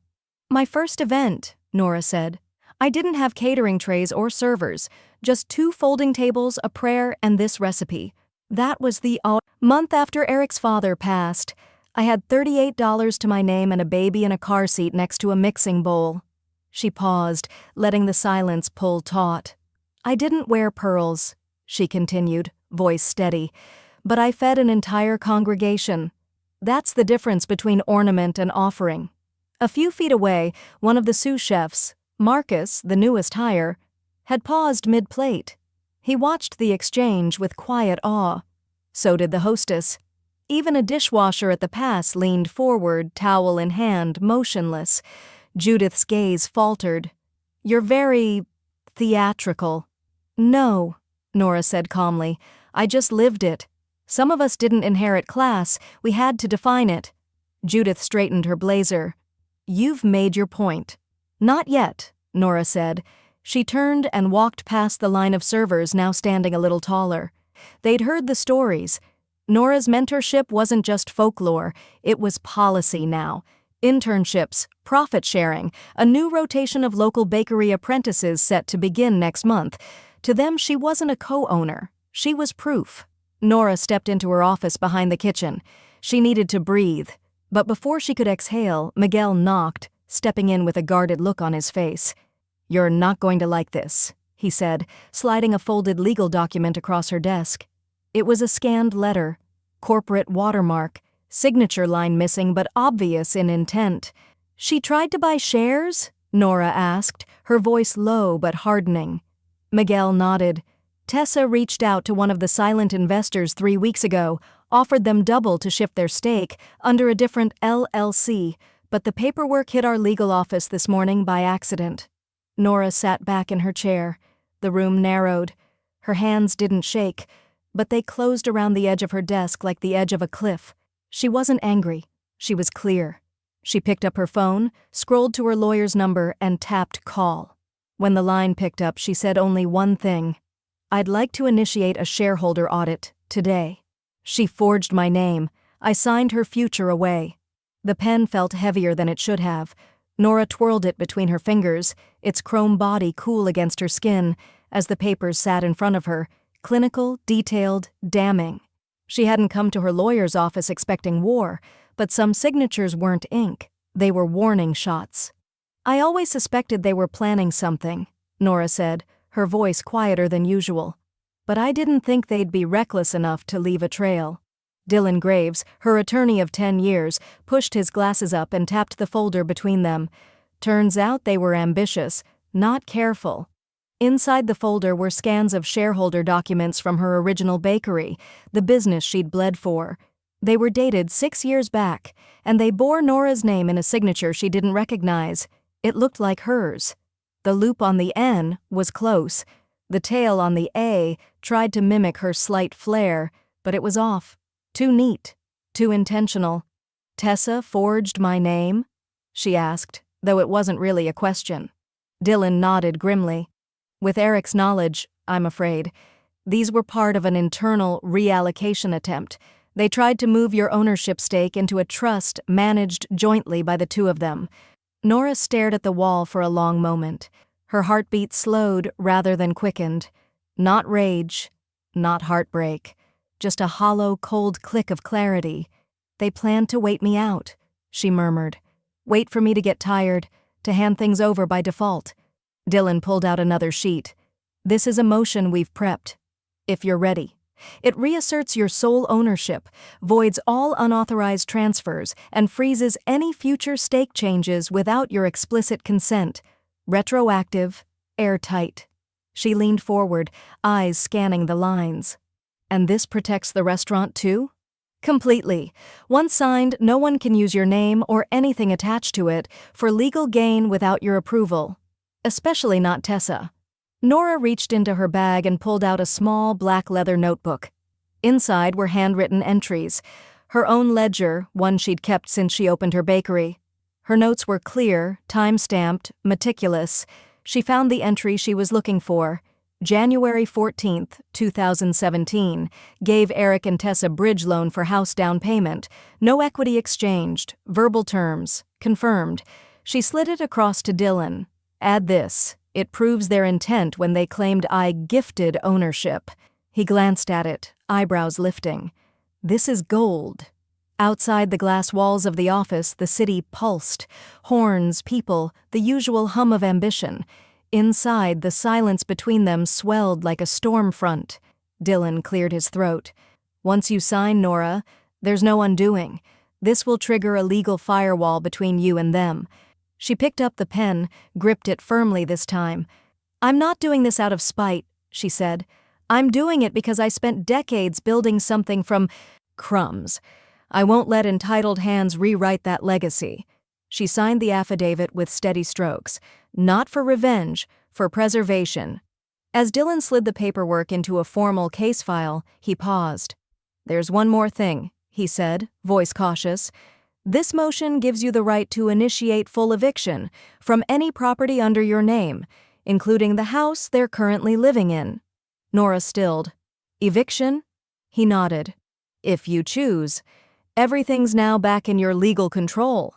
My first event, Nora said. I didn't have catering trays or servers, just 2 folding tables, a prayer, and this recipe. That was the month after Eric's father passed. I had $38 to my name and a baby in a car seat next to a mixing bowl. She paused, letting the silence pull taut. I didn't wear pearls, she continued, voice steady, but I fed an entire congregation. That's the difference between ornament and offering. A few feet away, one of the sous chefs, Marcus, the newest hire, had paused mid-plate. He watched the exchange with quiet awe. So did the hostess. Even a dishwasher at the pass leaned forward, towel in hand, motionless. Judith's gaze faltered. You're very theatrical. No, Nora said calmly. I just lived it. Some of us didn't inherit class. We had to define it. Judith straightened her blazer. You've made your point. Not yet, Nora said. She turned and walked past the line of servers now standing a little taller. They'd heard the stories. Nora's mentorship wasn't just folklore, it was policy now. Internships, profit sharing, a new rotation of local bakery apprentices set to begin next month. To them, she wasn't a co-owner. She was proof. Nora stepped into her office behind the kitchen. She needed to breathe. But before she could exhale, Miguel knocked, stepping in with a guarded look on his face. You're not going to like this, he said, sliding a folded legal document across her desk. It was a scanned letter, corporate watermark, signature line missing but obvious in intent. "She tried to buy shares?" Nora asked, her voice low but hardening. Miguel nodded. "Tessa reached out to one of the silent investors 3 weeks ago, offered them double to shift their stake under a different LLC, but the paperwork hit our legal office this morning by accident." Nora sat back in her chair. The room narrowed. Her hands didn't shake, but they closed around the edge of her desk like the edge of a cliff. She wasn't angry. She was clear. She picked up her phone, scrolled to her lawyer's number, and tapped call. When the line picked up, she said only one thing: "I'd like to initiate a shareholder audit today." She forged my name. I signed her future away. The pen felt heavier than it should have. Nora twirled it between her fingers, its chrome body cool against her skin, as the papers sat in front of her, clinical, detailed, damning. She hadn't come to her lawyer's office expecting war, but some signatures weren't ink. They were warning shots. "I always suspected they were planning something," Nora said, her voice quieter than usual. "But I didn't think they'd be reckless enough to leave a trail." Dylan Graves, her attorney of 10 years, pushed his glasses up and tapped the folder between them. Turns out they were ambitious, not careful. Inside the folder were scans of shareholder documents from her original bakery, the business she'd bled for. They were dated 6 years back, and they bore Nora's name in a signature she didn't recognize. It looked like hers. The loop on the N was close. The tail on the A tried to mimic her slight flair, but it was off. Too neat. Too intentional. "Tessa forged my name?" she asked, though it wasn't really a question. Dylan nodded grimly. "With Eric's knowledge, I'm afraid. These were part of an internal reallocation attempt. They tried to move your ownership stake into a trust managed jointly by the two of them." Nora stared at the wall for a long moment. Her heartbeat slowed rather than quickened. Not rage, not heartbreak. Just a hollow, cold click of clarity. "They planned to wait me out," she murmured. "Wait for me to get tired, to hand things over by default." Dylan pulled out another sheet. "This is a motion we've prepped. If you're ready. It reasserts your sole ownership, voids all unauthorized transfers, and freezes any future stake changes without your explicit consent. Retroactive, airtight." She leaned forward, eyes scanning the lines. "And this protects the restaurant too?" "Completely. Once signed, no one can use your name or anything attached to it for legal gain without your approval. Especially not Tessa." Nora reached into her bag and pulled out a small black leather notebook. Inside were handwritten entries. Her own ledger, one she'd kept since she opened her bakery. Her notes were clear, time-stamped, meticulous. She found the entry she was looking for. January 14th, 2017, gave Eric and Tessa bridge loan for house down payment. No equity exchanged, verbal terms, confirmed. She slid it across to Dylan. "Add this. It proves their intent when they claimed I gifted ownership." He glanced at it, eyebrows lifting. "This is gold." Outside the glass walls of the office, the city pulsed. Horns, people, the usual hum of ambition. Inside, the silence between them swelled like a storm front. Dylan cleared his throat. "Once you sign, Nora, there's no undoing. This will trigger a legal firewall between you and them." She picked up the pen, gripped it firmly this time. "I'm not doing this out of spite," she said. "I'm doing it because I spent decades building something from crumbs. I won't let entitled hands rewrite that legacy." She signed the affidavit with steady strokes. Not for revenge, for preservation. As Dylan slid the paperwork into a formal case file, he paused. "There's one more thing," he said, voice cautious. "This motion gives you the right to initiate full eviction from any property under your name, including the house they're currently living in." Nora stilled. "Eviction?" He nodded. "If you choose. Everything's now back in your legal control."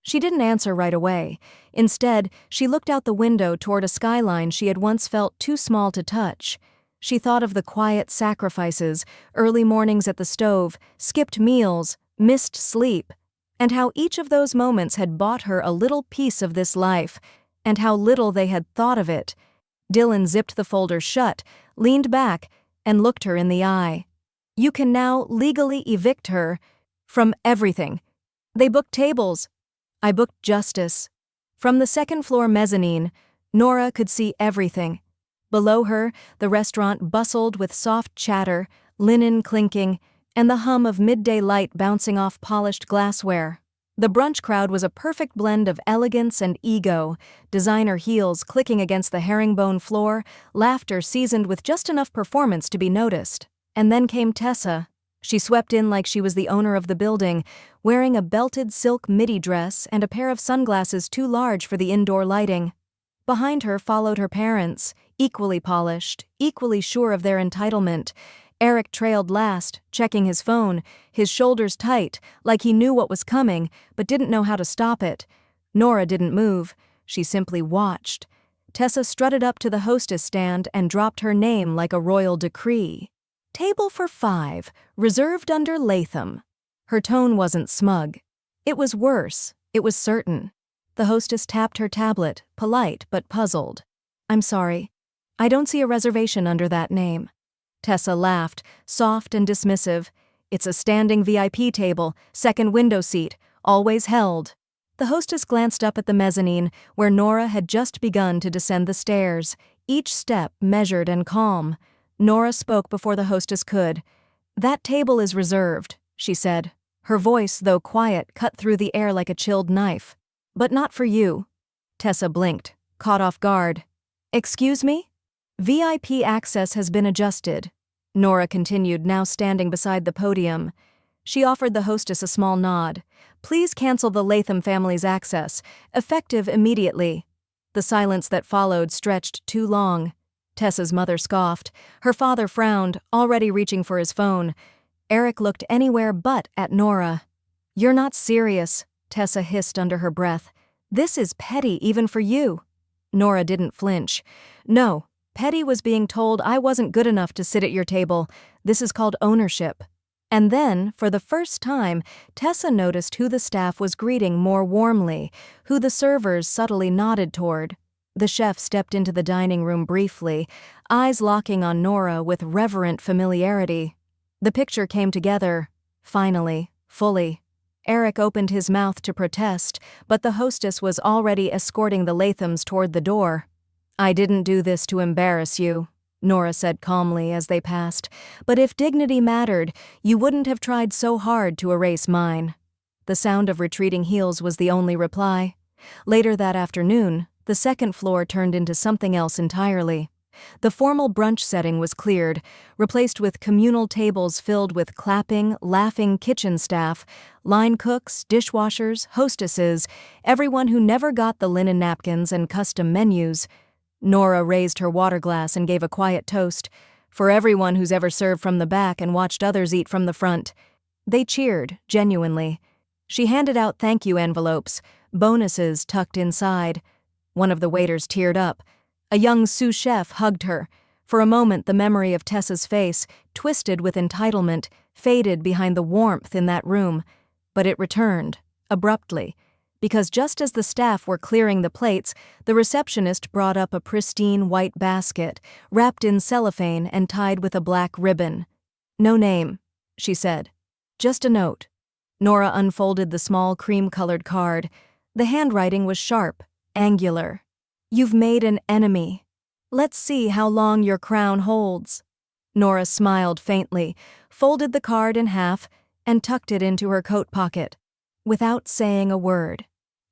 She didn't answer right away. Instead, she looked out the window toward a skyline she had once felt too small to touch. She thought of the quiet sacrifices, early mornings at the stove, skipped meals, missed sleep, and how each of those moments had bought her a little piece of this life, and how little they had thought of it. Dylan zipped the folder shut, leaned back, and looked her in the eye. You can now legally evict her from everything. They booked tables. I booked justice. From the second-floor mezzanine, Nora could see everything. Below her, the restaurant bustled with soft chatter, linen clinking, and the hum of midday light bouncing off polished glassware. The brunch crowd was a perfect blend of elegance and ego, designer heels clicking against the herringbone floor, laughter seasoned with just enough performance to be noticed. And then came Tessa. She swept in like she was the owner of the building, wearing a belted silk midi dress and a pair of sunglasses too large for the indoor lighting. Behind her followed her parents, equally polished, equally sure of their entitlement. Eric trailed last, checking his phone, his shoulders tight, like he knew what was coming, but didn't know how to stop it. Nora didn't move. She simply watched. Tessa strutted up to the hostess stand and dropped her name like a royal decree. Table for 5, reserved under Latham. Her tone wasn't smug. It was worse. It was certain. The hostess tapped her tablet, polite but puzzled. I'm sorry. I don't see a reservation under that name. Tessa laughed, soft and dismissive. It's a standing VIP table, second window seat, always held. The hostess glanced up at the mezzanine, where Nora had just begun to descend the stairs, each step measured and calm. Nora spoke before the hostess could. That table is reserved, she said. Her voice, though quiet, cut through the air like a chilled knife. But not for you. Tessa blinked, caught off guard. Excuse me? VIP access has been adjusted. Nora continued, now standing beside the podium. She offered the hostess a small nod. Please cancel the Latham family's access, effective immediately. The silence that followed stretched too long. Tessa's mother scoffed. Her father frowned, already reaching for his phone. Eric looked anywhere but at Nora. You're not serious, Tessa hissed under her breath. This is petty even for you. Nora didn't flinch. No. Petty was being told I wasn't good enough to sit at your table. This is called ownership. And then, for the first time, Tessa noticed who the staff was greeting more warmly, who the servers subtly nodded toward. The chef stepped into the dining room briefly, eyes locking on Nora with reverent familiarity. The picture came together, finally, fully. Eric opened his mouth to protest, but the hostess was already escorting the Lathams toward the door. I didn't do this to embarrass you, Nora said calmly as they passed, but if dignity mattered, you wouldn't have tried so hard to erase mine. The sound of retreating heels was the only reply. Later that afternoon, the second floor turned into something else entirely. The formal brunch setting was cleared, replaced with communal tables filled with clapping, laughing kitchen staff, line cooks, dishwashers, hostesses, everyone who never got the linen napkins and custom menus. Nora raised her water glass and gave a quiet toast, for everyone who's ever served from the back and watched others eat from the front. They cheered, genuinely. She handed out thank you envelopes, bonuses tucked inside. One of the waiters teared up. A young sous chef hugged her. For a moment the memory of Tessa's face, twisted with entitlement, faded behind the warmth in that room. But it returned, abruptly. Because just as the staff were clearing the plates, the receptionist brought up a pristine white basket, wrapped in cellophane and tied with a black ribbon. No name, she said. Just a note. Nora unfolded the small cream-colored card. The handwriting was sharp, angular. You've made an enemy. Let's see how long your crown holds. Nora smiled faintly, folded the card in half, and tucked it into her coat pocket, without saying a word.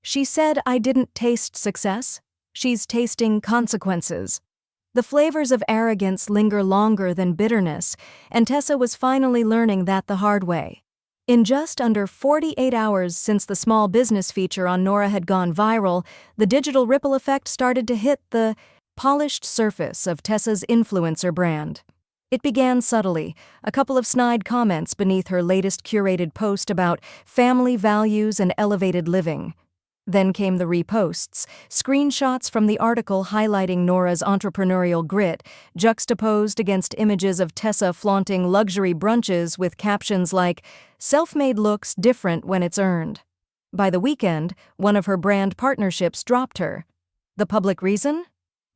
She said I didn't taste success. She's tasting consequences. The flavors of arrogance linger longer than bitterness, and Tessa was finally learning that the hard way. In just under 48 hours since the small business feature on Nora had gone viral, the digital ripple effect started to hit the polished surface of Tessa's influencer brand. It began subtly, a couple of snide comments beneath her latest curated post about family values and elevated living. Then came the reposts, screenshots from the article highlighting Nora's entrepreneurial grit, juxtaposed against images of Tessa flaunting luxury brunches with captions like, "Self-made looks different when it's earned." By the weekend, one of her brand partnerships dropped her. The public reason?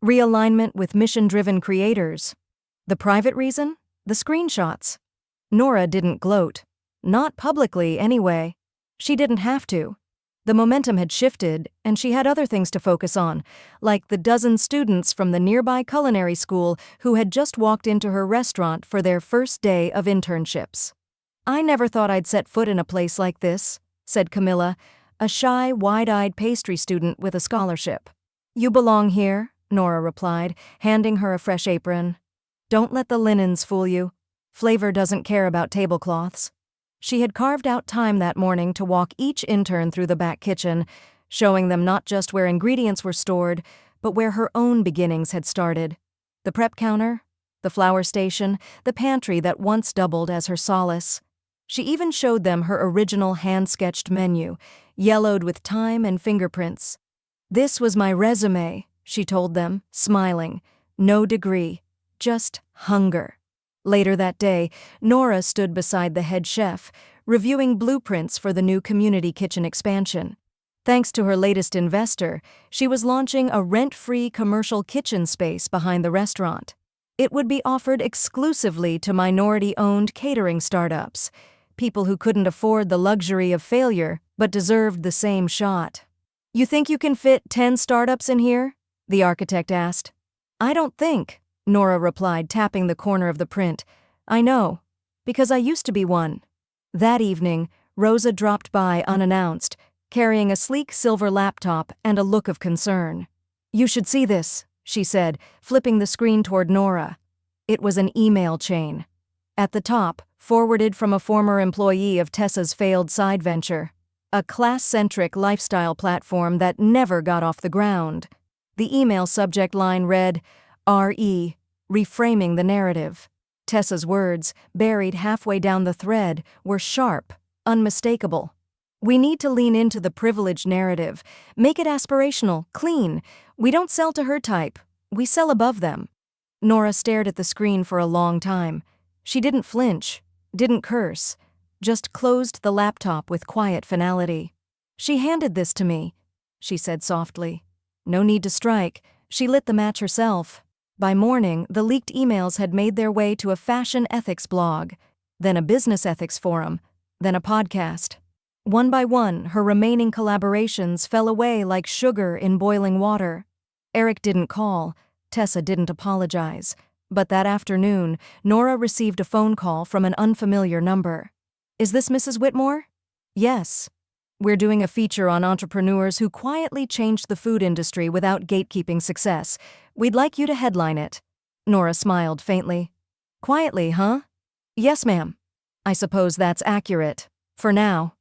Realignment with mission-driven creators. The private reason? The screenshots. Nora didn't gloat. Not publicly, anyway. She didn't have to. The momentum had shifted, and she had other things to focus on, like the dozen students from the nearby culinary school who had just walked into her restaurant for their first day of internships. "I never thought I'd set foot in a place like this," said Camilla, a shy, wide-eyed pastry student with a scholarship. "You belong here," Nora replied, handing her a fresh apron. "Don't let the linens fool you. Flavor doesn't care about tablecloths." She had carved out time that morning to walk each intern through the back kitchen, showing them not just where ingredients were stored, but where her own beginnings had started. The prep counter, the flour station, the pantry that once doubled as her solace. She even showed them her original hand-sketched menu, yellowed with time and fingerprints. "This was my resume," she told them, smiling. "No degree, just hunger." Later that day, Nora stood beside the head chef, reviewing blueprints for the new community kitchen expansion. Thanks to her latest investor, she was launching a rent-free commercial kitchen space behind the restaurant. It would be offered exclusively to minority-owned catering startups, people who couldn't afford the luxury of failure but deserved the same shot. "You think you can fit 10 startups in here?" the architect asked. "I don't think," Nora replied, tapping the corner of the print. "I know, because I used to be one." That evening, Rosa dropped by unannounced, carrying a sleek silver laptop and a look of concern. "You should see this," she said, flipping the screen toward Nora. It was an email chain. At the top, forwarded from a former employee of Tessa's failed side venture, a class-centric lifestyle platform that never got off the ground. The email subject line read, "R.E. Reframing the narrative." Tessa's words, buried halfway down the thread, were sharp, unmistakable. "We need to lean into the privileged narrative, make it aspirational, clean. We don't sell to her type, we sell above them." Nora stared at the screen for a long time. She didn't flinch, didn't curse, just closed the laptop with quiet finality. "She handed this to me," she said softly. No need to strike, she lit the match herself. By morning, the leaked emails had made their way to a fashion ethics blog, then a business ethics forum, then a podcast. One by one, her remaining collaborations fell away like sugar in boiling water. Eric didn't call, Tessa didn't apologize. But that afternoon, Nora received a phone call from an unfamiliar number. "Is this Mrs. Whitmore?" "Yes. We're doing a feature on entrepreneurs who quietly changed the food industry without gatekeeping success. We'd like you to headline it." Nora smiled faintly. "Quietly, huh?" "Yes, ma'am." "I suppose that's accurate. For now."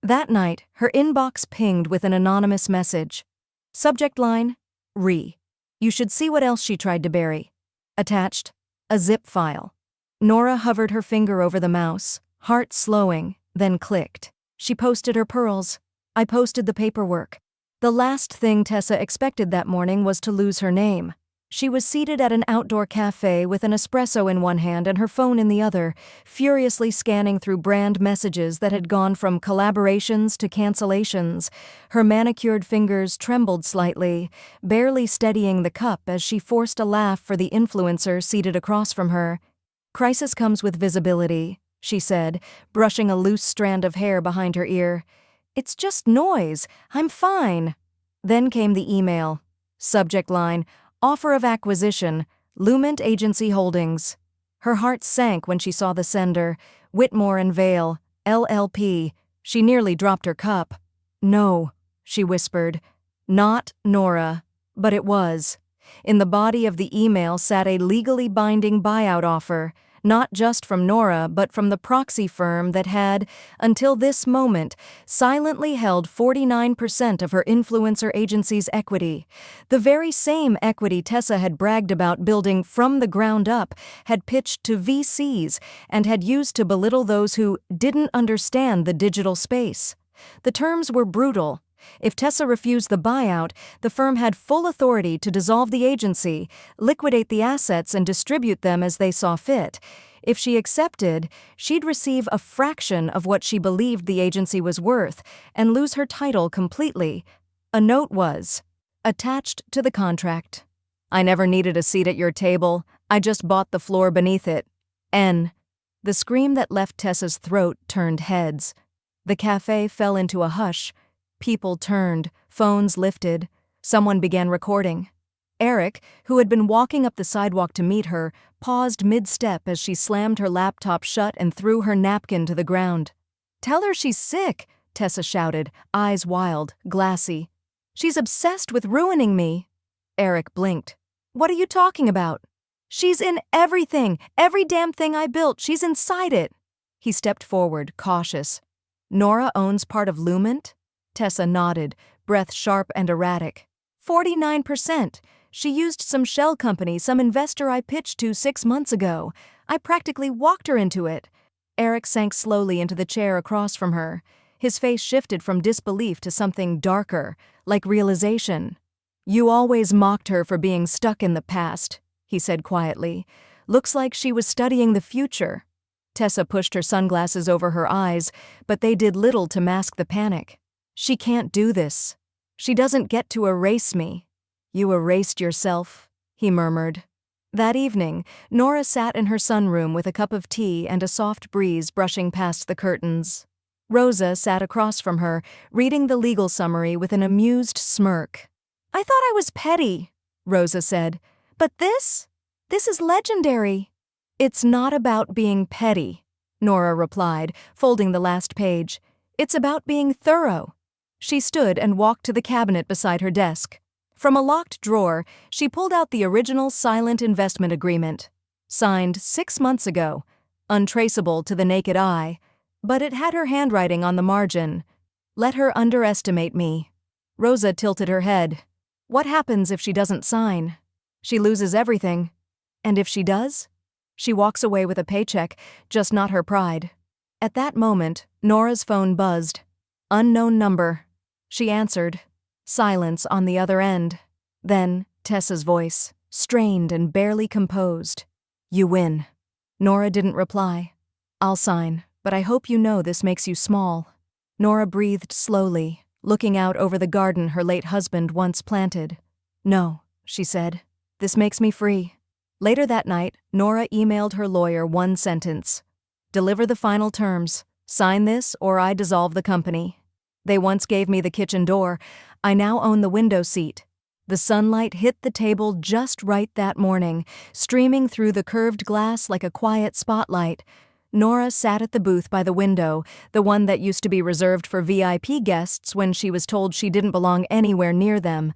That night, her inbox pinged with an anonymous message. Subject line, "Re. You should see what else she tried to bury." Attached, a zip file. Nora hovered her finger over the mouse, heart slowing, then clicked. She posted her pearls. I posted the paperwork. The last thing Tessa expected that morning was to lose her name. She was seated at an outdoor cafe with an espresso in one hand and her phone in the other, furiously scanning through brand messages that had gone from collaborations to cancellations. Her manicured fingers trembled slightly, barely steadying the cup as she forced a laugh for the influencer seated across from her. "Crisis comes with visibility," she said, brushing a loose strand of hair behind her ear. "It's just noise. I'm fine." Then came the email. Subject line, "Offer of acquisition, Lument Agency Holdings." Her heart sank when she saw the sender, Whitmore and Vale, LLP. She nearly dropped her cup. "No," she whispered. Not Nora, but it was. In the body of the email sat a legally binding buyout offer, not just from Nora, but from the proxy firm that had, until this moment, silently held 49% of her influencer agency's equity. The very same equity Tessa had bragged about building from the ground up, had pitched to VCs, and had used to belittle those who didn't understand the digital space. The terms were brutal. If Tessa refused the buyout, the firm had full authority to dissolve the agency, liquidate the assets and distribute them as they saw fit. If she accepted, she'd receive a fraction of what she believed the agency was worth and lose her title completely. A note was attached to the contract. I never needed a seat at your table. I just bought the floor beneath it. N. The scream that left Tessa's throat turned heads. The cafe fell into a hush. People turned, phones lifted. Someone began recording. Eric, who had been walking up the sidewalk to meet her, paused mid-step as she slammed her laptop shut and threw her napkin to the ground. "Tell her she's sick," Tessa shouted, eyes wild, glassy. "She's obsessed with ruining me." Eric blinked. "What are you talking about?" "She's in everything, every damn thing I built, she's inside it." He stepped forward, cautious. "Nora owns part of Lumint?" Tessa nodded, breath sharp and erratic. 49%. She used some shell company, some investor I pitched to 6 months ago. I practically walked her into it." Eric sank slowly into the chair across from her. His face shifted from disbelief to something darker, like realization. "You always mocked her for being stuck in the past," he said quietly. "Looks like she was studying the future." Tessa pushed her sunglasses over her eyes, but they did little to mask the panic. "She can't do this. She doesn't get to erase me." "You erased yourself," he murmured. That evening, Nora sat in her sunroom with a cup of tea and a soft breeze brushing past the curtains. Rosa sat across from her, reading the legal summary with an amused smirk. "I thought I was petty," Rosa said. "But this is legendary." "It's not about being petty," Nora replied, folding the last page. "It's about being thorough." She stood and walked to the cabinet beside her desk. From a locked drawer, she pulled out the original silent investment agreement. Signed 6 months ago, untraceable to the naked eye, but it had her handwriting on the margin. "Let her underestimate me." Rosa tilted her head. "What happens if she doesn't sign?" "She loses everything." "And if she does?" "She walks away with a paycheck, just not her pride." At that moment, Nora's phone buzzed. Unknown number. She answered. Silence on the other end. Then, Tessa's voice, strained and barely composed. "You win." Nora didn't reply. "I'll sign, but I hope you know this makes you small." Nora breathed slowly, looking out over the garden her late husband once planted. "No," she said. "This makes me free." Later that night, Nora emailed her lawyer one sentence. "Deliver the final terms. Sign this or I dissolve the company. They once gave me the kitchen door. I now own the window seat." The sunlight hit the table just right that morning, streaming through the curved glass like a quiet spotlight. Nora sat at the booth by the window, the one that used to be reserved for VIP guests when she was told she didn't belong anywhere near them.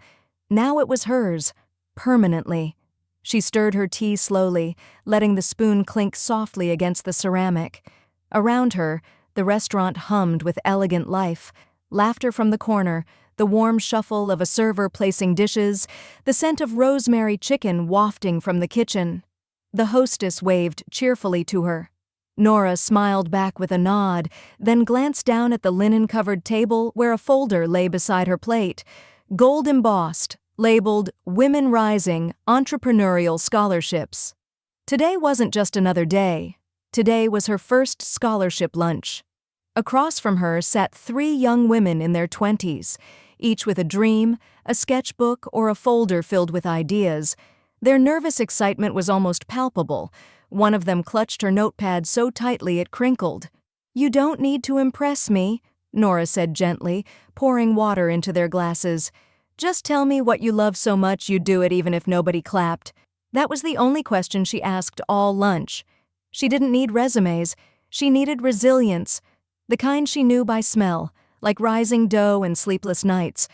Now it was hers, permanently. She stirred her tea slowly, letting the spoon clink softly against the ceramic. Around her, the restaurant hummed with elegant life. Laughter from the corner, the warm shuffle of a server placing dishes, the scent of rosemary chicken wafting from the kitchen. The hostess waved cheerfully to her. Nora smiled back with a nod, then glanced down at the linen-covered table where a folder lay beside her plate, gold embossed, labeled Women Rising Entrepreneurial Scholarships. Today wasn't just another day. Today was her first scholarship lunch. Across from her sat 3 young women in their 20s, each with a dream, a sketchbook, or a folder filled with ideas. Their nervous excitement was almost palpable. One of them clutched her notepad so tightly it crinkled. "You don't need to impress me," Nora said gently, pouring water into their glasses. "Just tell me what you love so much you'd do it even if nobody clapped." That was the only question she asked all lunch. She didn't need resumes. She needed resilience. The kind she knew by smell, like rising dough and sleepless nights.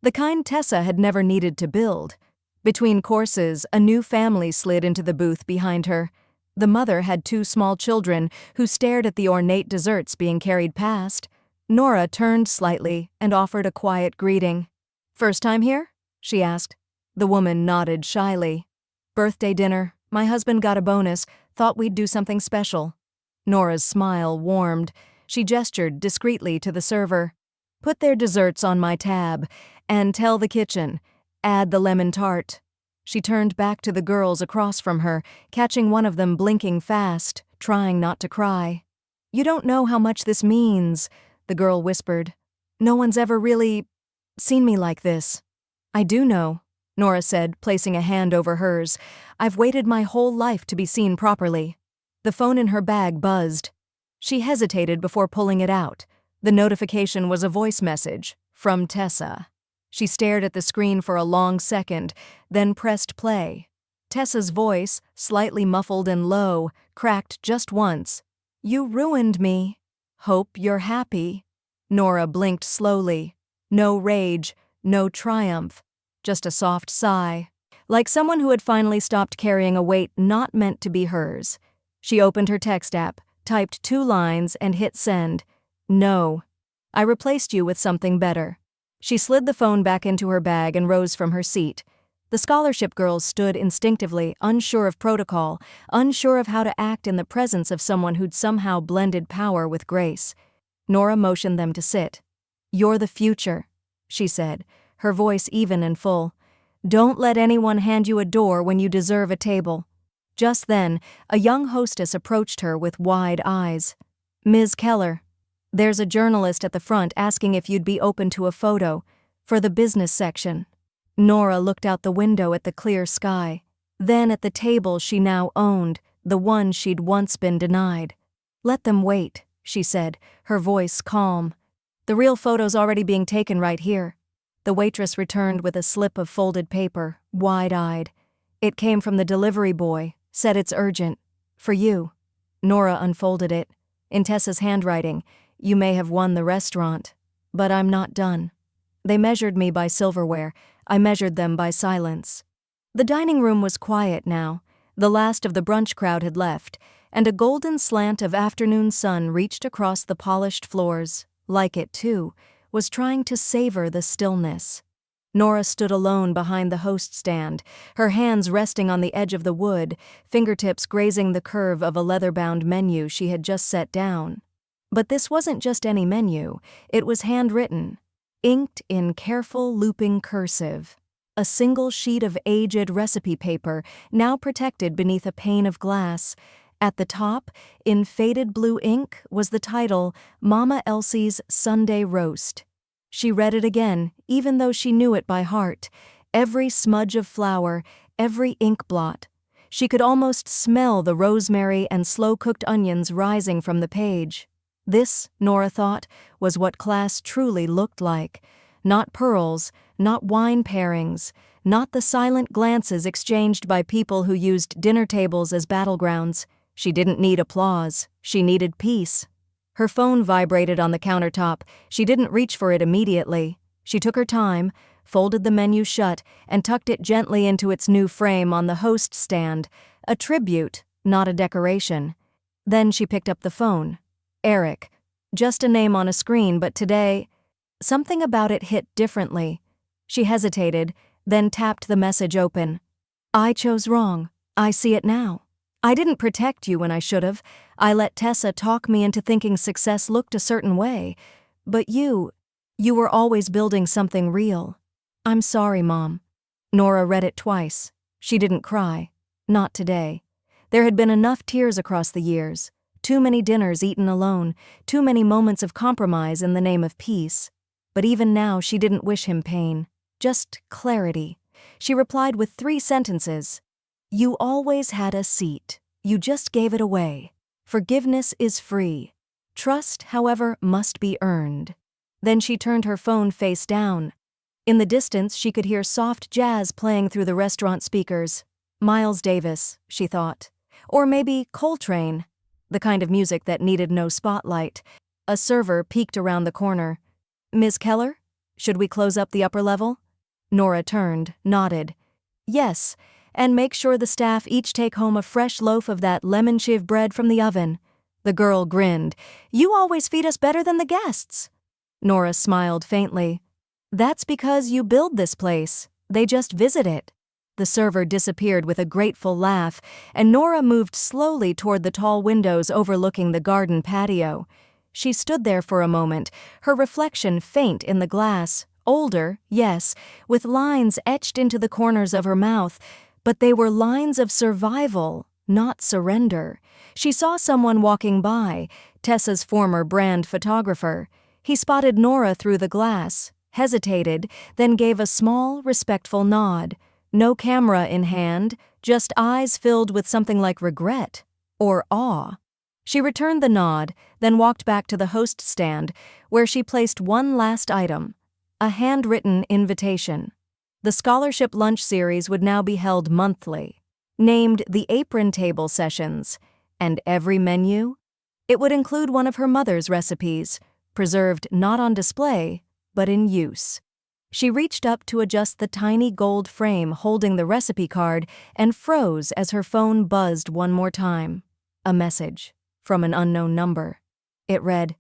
The kind Tessa had never needed to build. Between courses, a new family slid into the booth behind her. The mother had 2 small children who stared at the ornate desserts being carried past. Nora turned slightly and offered a quiet greeting. "First time here?" she asked. The woman nodded shyly. "Birthday dinner. My husband got a bonus. Thought we'd do something special." Nora's smile warmed. She gestured discreetly to the server. "Put their desserts on my tab, and tell the kitchen. Add the lemon tart." She turned back to the girls across from her, catching one of them blinking fast, trying not to cry. "You don't know how much this means," the girl whispered. "No one's ever really seen me like this." "I do know," Nora said, placing a hand over hers. "I've waited my whole life to be seen properly." The phone in her bag buzzed. She hesitated before pulling it out. The notification was a voice message from Tessa. She stared at the screen for a long second, then pressed play. Tessa's voice, slightly muffled and low, cracked just once. "You ruined me. Hope you're happy." Nora blinked slowly. No rage, no triumph, just a soft sigh, like someone who had finally stopped carrying a weight not meant to be hers. She opened her text app, typed 2 lines, and hit send. "No. I replaced you with something better." She slid the phone back into her bag and rose from her seat. The scholarship girls stood instinctively, unsure of protocol, unsure of how to act in the presence of someone who'd somehow blended power with grace. Nora motioned them to sit. "You're the future," she said, her voice even and full. "Don't let anyone hand you a door when you deserve a table." Just then, a young hostess approached her with wide eyes. "Ms. Keller, there's a journalist at the front asking if you'd be open to a photo for the business section." Nora looked out the window at the clear sky, then at the table she now owned, the one she'd once been denied. "Let them wait," she said, her voice calm. "The real photo's already being taken right here." The waitress returned with a slip of folded paper, wide-eyed. "It came from the delivery boy, said it's urgent. For you." Nora unfolded it. In Tessa's handwriting, "You may have won the restaurant, but I'm not done. They measured me by silverware. I measured them by silence." The dining room was quiet now. The last of the brunch crowd had left, and a golden slant of afternoon sun reached across the polished floors. Like it, too, was trying to savor the stillness. Nora stood alone behind the host stand, her hands resting on the edge of the wood, fingertips grazing the curve of a leather-bound menu she had just set down. But this wasn't just any menu, it was handwritten, inked in careful looping cursive. A single sheet of aged recipe paper, now protected beneath a pane of glass. At the top, in faded blue ink, was the title, Mama Elsie's Sunday Roast. She read it again, even though she knew it by heart. Every smudge of flour, every ink blot. She could almost smell the rosemary and slow-cooked onions rising from the page. This, Nora thought, was what class truly looked like. Not pearls, not wine pairings, not the silent glances exchanged by people who used dinner tables as battlegrounds. She didn't need applause, she needed peace. Her phone vibrated on the countertop. She didn't reach for it immediately. She took her time, folded the menu shut, and tucked it gently into its new frame on the host stand, a tribute, not a decoration. Then she picked up the phone. Eric. Just a name on a screen, but today, something about it hit differently. She hesitated, then tapped the message open. "I chose wrong. I see it now. I didn't protect you when I should have. I let Tessa talk me into thinking success looked a certain way. But you were always building something real. I'm sorry, Mom." Nora read it twice. She didn't cry. Not today. There had been enough tears across the years. Too many dinners eaten alone. Too many moments of compromise in the name of peace. But even now she didn't wish him pain. Just clarity. She replied with 3 sentences. "You always had a seat. You just gave it away. Forgiveness is free. Trust, however, must be earned." Then she turned her phone face down. In the distance, she could hear soft jazz playing through the restaurant speakers. Miles Davis, she thought. Or maybe Coltrane, the kind of music that needed no spotlight. A server peeked around the corner. "Ms. Keller? Should we close up the upper level?" Nora turned, nodded. "Yes. And make sure the staff each take home a fresh loaf of that lemon chive bread from the oven." The girl grinned. "You always feed us better than the guests." Nora smiled faintly. "That's because you build this place. They just visit it." The server disappeared with a grateful laugh, and Nora moved slowly toward the tall windows overlooking the garden patio. She stood there for a moment, her reflection faint in the glass, older, yes, with lines etched into the corners of her mouth, but they were lines of survival, not surrender. She saw someone walking by, Tessa's former brand photographer. He spotted Nora through the glass, hesitated, then gave a small, respectful nod. No camera in hand, just eyes filled with something like regret or awe. She returned the nod, then walked back to the host stand, where she placed one last item, a handwritten invitation. The scholarship lunch series would now be held monthly, named the Apron Table Sessions, and every menu? It would include one of her mother's recipes, preserved not on display, but in use. She reached up to adjust the tiny gold frame holding the recipe card and froze as her phone buzzed one more time. A message from an unknown number. It read,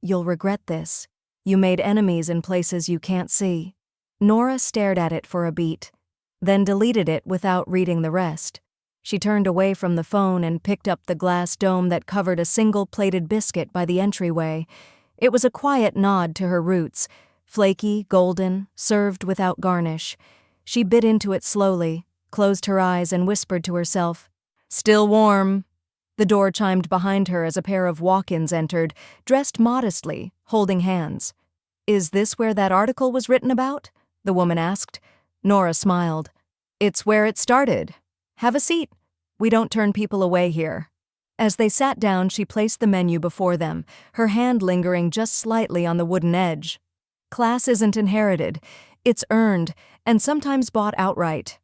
"You'll regret this. You made enemies in places you can't see." Nora stared at it for a beat, then deleted it without reading the rest. She turned away from the phone and picked up the glass dome that covered a single-plated biscuit by the entryway. It was a quiet nod to her roots, flaky, golden, served without garnish. She bit into it slowly, closed her eyes and whispered to herself, "Still warm." The door chimed behind her as a pair of walk-ins entered, dressed modestly, holding hands. "Is this where that article was written about?" the woman asked. Nora smiled. "It's where it started. Have a seat. We don't turn people away here." As they sat down, she placed the menu before them, her hand lingering just slightly on the wooden edge. Class isn't inherited. It's earned, and sometimes bought outright.